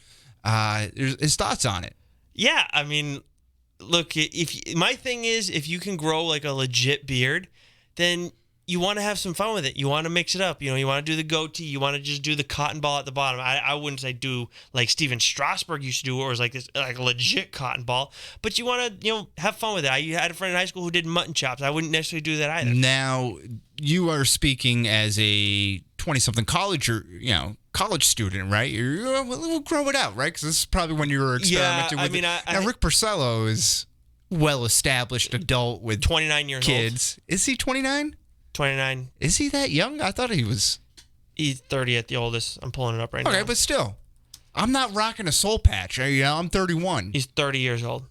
His thoughts on it. Yeah, I mean, look, my thing is, if you can grow like a legit beard, then you want to have some fun with it. You want to mix it up. You want to do the goatee. You want to just do the cotton ball at the bottom. I wouldn't say do like Steven Strasburg used to do, where it was like this, like a legit cotton ball. But you want to, have fun with it. I had a friend in high school who did mutton chops. I wouldn't necessarily do that either. Now, you are speaking as a 20-something college student, right? We'll grow it out, right? Because this is probably when you were experimenting with it. Now, Rick Porcello is well-established adult with 29 years kids. Old. Is he 29? 29. Is he that young? I thought he was. He's 30 at the oldest. I'm pulling it up right now. Okay, but still. I'm not rocking a soul patch. I'm 31. He's 30 years old.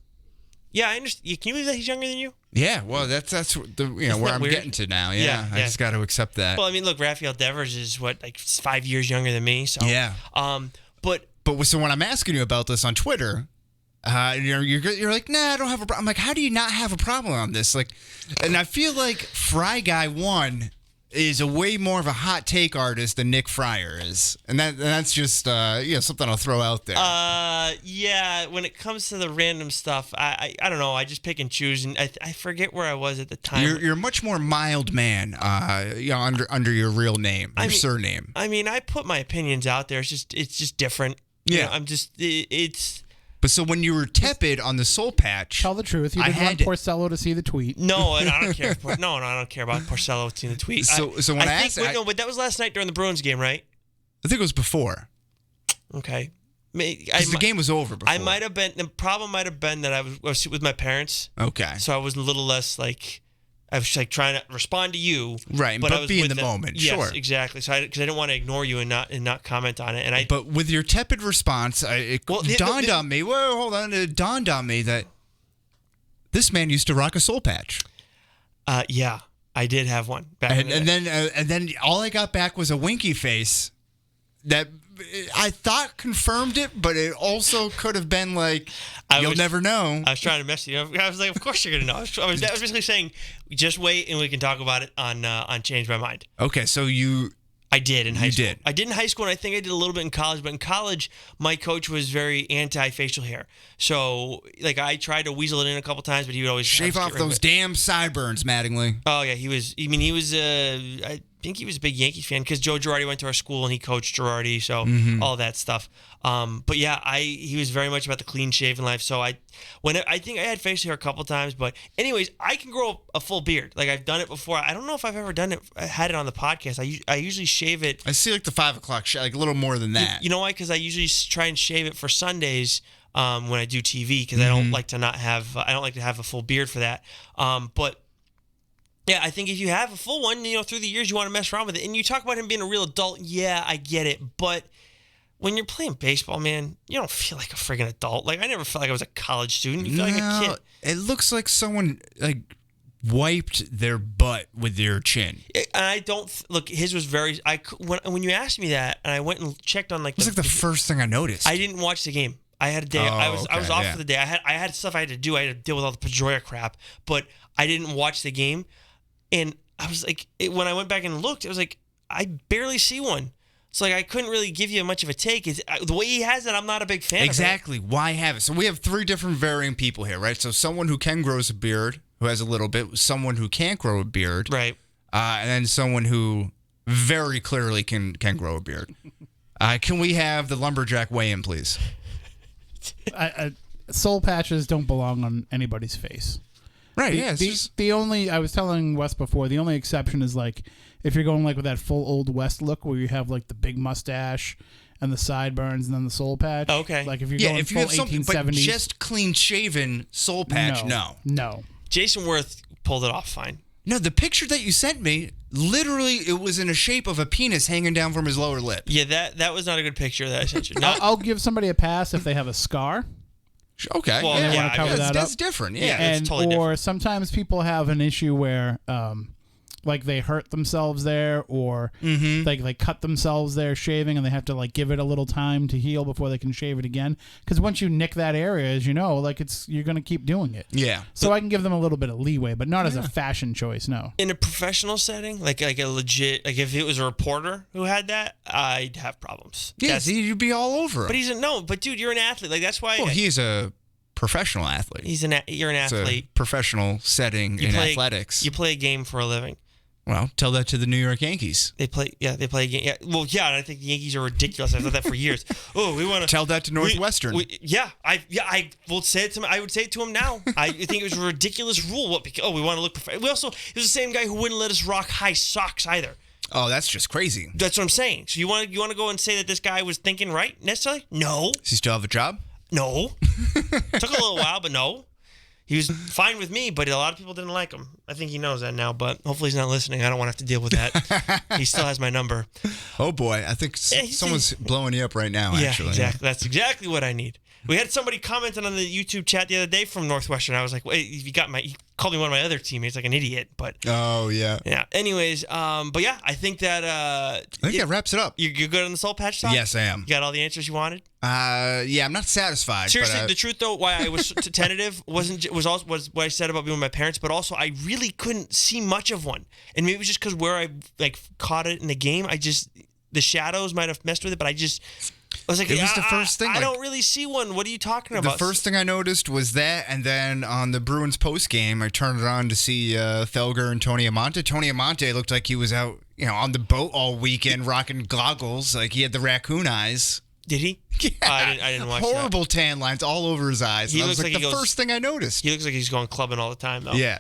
Yeah, I understand. Can you believe that he's younger than you? Yeah, well, that's where I'm getting to now. Yeah, I just got to accept that. Well, I mean, look, Rafael Devers is like 5 years younger than me. So yeah. But so when I'm asking you about this on Twitter, you're like, nah, I don't have a problem. I'm like, how do you not have a problem on this? Like, and I feel like Fry Guy 1 is a way more of a hot take artist than Nick Fryer is, and that's just something I'll throw out there. Yeah. When it comes to the random stuff, I don't know. I just pick and choose, and I forget where I was at the time. You're a much more mild man, under your real name, surname. I mean, I put my opinions out there. It's just different. Yeah, it's. But so when you were tepid on the soul patch, tell the truth. You didn't want Porcello to see the tweet. No, and I don't care. I don't care about Porcello seeing the tweet. So when I asked, but that was last night during the Bruins game, right? I think it was before. Okay, because the game was over before. I might have been. The problem might have been that I was with my parents. Okay, so I was a little less like. I was like trying to respond to you, right? But I was be in the moment, yes, sure, exactly. So because I didn't want to ignore you and not comment on it, But with your tepid response, it dawned on me. Whoa, hold on! It dawned on me that this man used to rock a soul patch. Yeah, I did have one back. And then all I got back was a winky face that I thought confirmed it, but it also could have been like, you'll never know. I was trying to mess you up. I was like, of course you're going to know. I was basically saying, just wait and we can talk about it on Change My Mind. Okay, so I did in high school. Did. I did in high school, and I think I did a little bit in college. But in college, my coach was very anti-facial hair. So, like, I tried to weasel it in a couple times, but he would always shave off those damn sideburns, Mattingly. Oh yeah, he was. I think he was a big Yankees fan because Joe Girardi went to our school and he coached Girardi, so all that stuff. But yeah, he was very much about the clean shaven life. So I think I had facial hair a couple times, but anyways, I can grow a full beard. Like I've done it before. I don't know if I've ever done it. I had it on the podcast. I usually shave it. I see like the 5 o'clock, like a little more than that. You know why? Because I usually try and shave it for Sundays. When I do TV, because I don't like to have a full beard for that. But yeah, I think if you have a full one, through the years you want to mess around with it. And you talk about him being a real adult. Yeah, I get it. But when you're playing baseball, man, you don't feel like a friggin' adult. Like I never felt like I was a college student. You feel like a kid. It looks like someone like wiped their butt with your chin. And I don't look. His was very. When you asked me that, and I went and checked on it was like the first thing I noticed. I didn't watch the game. I had a day. I was off for the day. I had stuff I had to do. I had to deal with all the Pedroia crap, but I didn't watch the game. And I was like, when I went back and looked, it was like I barely see one. It's like I couldn't really give you much of a take. The way he has it, I'm not a big fan. Exactly. Why have it? So we have 3 different varying people here, right? So someone who can grow a beard, who has a little bit, someone who can't grow a beard, right? And then someone who very clearly can grow a beard. Can we have the lumberjack weigh in, please? Soul patches don't belong on anybody's face. Right, the only, I was telling Wes before, the only exception is like if you're going like with that full Old West look where you have like the big mustache and the sideburns and then the soul patch. Okay. Like if you're going full 1870s. But just clean shaven soul patch, no. Jason Worth pulled it off fine. No, the picture that you sent me, literally, it was in the shape of a penis hanging down from his lower lip. Yeah, that was not a good picture that I sent you. I'll give somebody a pass if they have a scar. Okay. Well, yeah, that's different. Yeah, it's totally different. Or sometimes people have an issue where like they hurt themselves there, or like they cut themselves there shaving, and they have to like give it a little time to heal before they can shave it again. Because once you nick that area, as you know, like you're gonna keep doing it. Yeah. So I can give them a little bit of leeway, but not as a fashion choice. No. In a professional setting, like a legit, like if it was a reporter who had that, I'd have problems. Yeah, you'd be all over it. But but dude, you're an athlete. Like that's why. Well, he's a professional athlete. You're an athlete. It's a professional setting in athletics. You play a game for a living. Well, tell that to the New York Yankees. They play a game. Yeah. Well, yeah, and I think the Yankees are ridiculous. I've said that for years. Oh, we want to tell that to Northwestern. I will say it to him. I would say it to him now. I think it was a ridiculous rule. We want to look professional. It was the same guy who wouldn't let us rock high socks either. Oh, that's just crazy. That's what I'm saying. So you want to go and say that this guy was thinking right necessarily? No. Does he still have a job? No. Took a little while, but no. He was fine with me, but a lot of people didn't like him. I think he knows that now, but hopefully he's not listening. I don't want to have to deal with that. He still has my number. Oh, boy. I think someone's blowing you up right now, actually. Yeah, exactly. That's exactly what I need. We had somebody commenting on the YouTube chat the other day from Northwestern. I was like, wait, he called me one of my other teammates like an idiot, but. Oh, yeah. Yeah. Anyways, but yeah, I think that. I think that wraps it up. You're good on the Soul Patch talk? Yes, I am. You got all the answers you wanted? Yeah, I'm not satisfied. Seriously, but, the truth though, why I was tentative was what I said about being with my parents, but also I really couldn't see much of one, and maybe it was just because where I caught it in the game, the shadows might have messed with it, but I was like, it was the first thing. I don't really see one. What are you talking about? The first thing I noticed was that, and then on the Bruins post game, I turned it on to see Felger and Tony Amonte. Tony Amonte looked like he was out, on the boat all weekend, rocking goggles, like he had the raccoon eyes. Did he? Yeah, I didn't watch horrible tan lines all over his eyes. He looks like the first thing I noticed. He looks like he's going clubbing all the time, though. Yeah.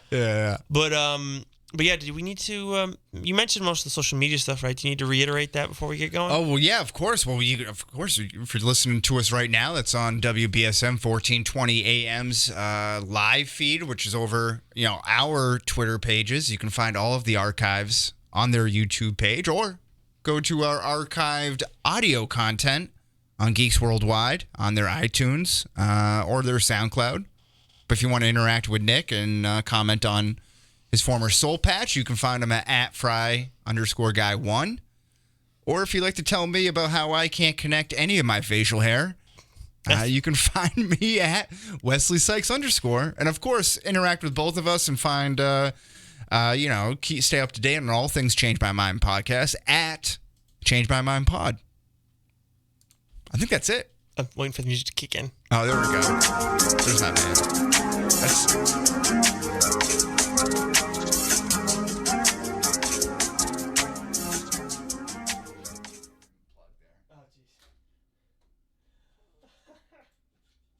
But yeah, do we need to? You mentioned most of the social media stuff, right? Do you need to reiterate that before we get going? Oh well, yeah, of course. Well, if you're listening to us right now, that's on WBSM 1420 AM's live feed, which is over our Twitter pages. You can find all of the archives on their YouTube page, or go to our archived audio content on Geeks Worldwide on their iTunes or their SoundCloud. But if you want to interact with Nick and comment on his former Soul Patch, you can find him at @fry_guy1. Or if you'd like to tell me about how I can't connect any of my facial hair, you can find me at Wesley Sykes_. And of course, interact with both of us and find, stay up to date on all things Change My Mind podcast at Change My Mind Pod. I think that's it. I'm waiting for the music to kick in. Oh, there we go. There's that man. That's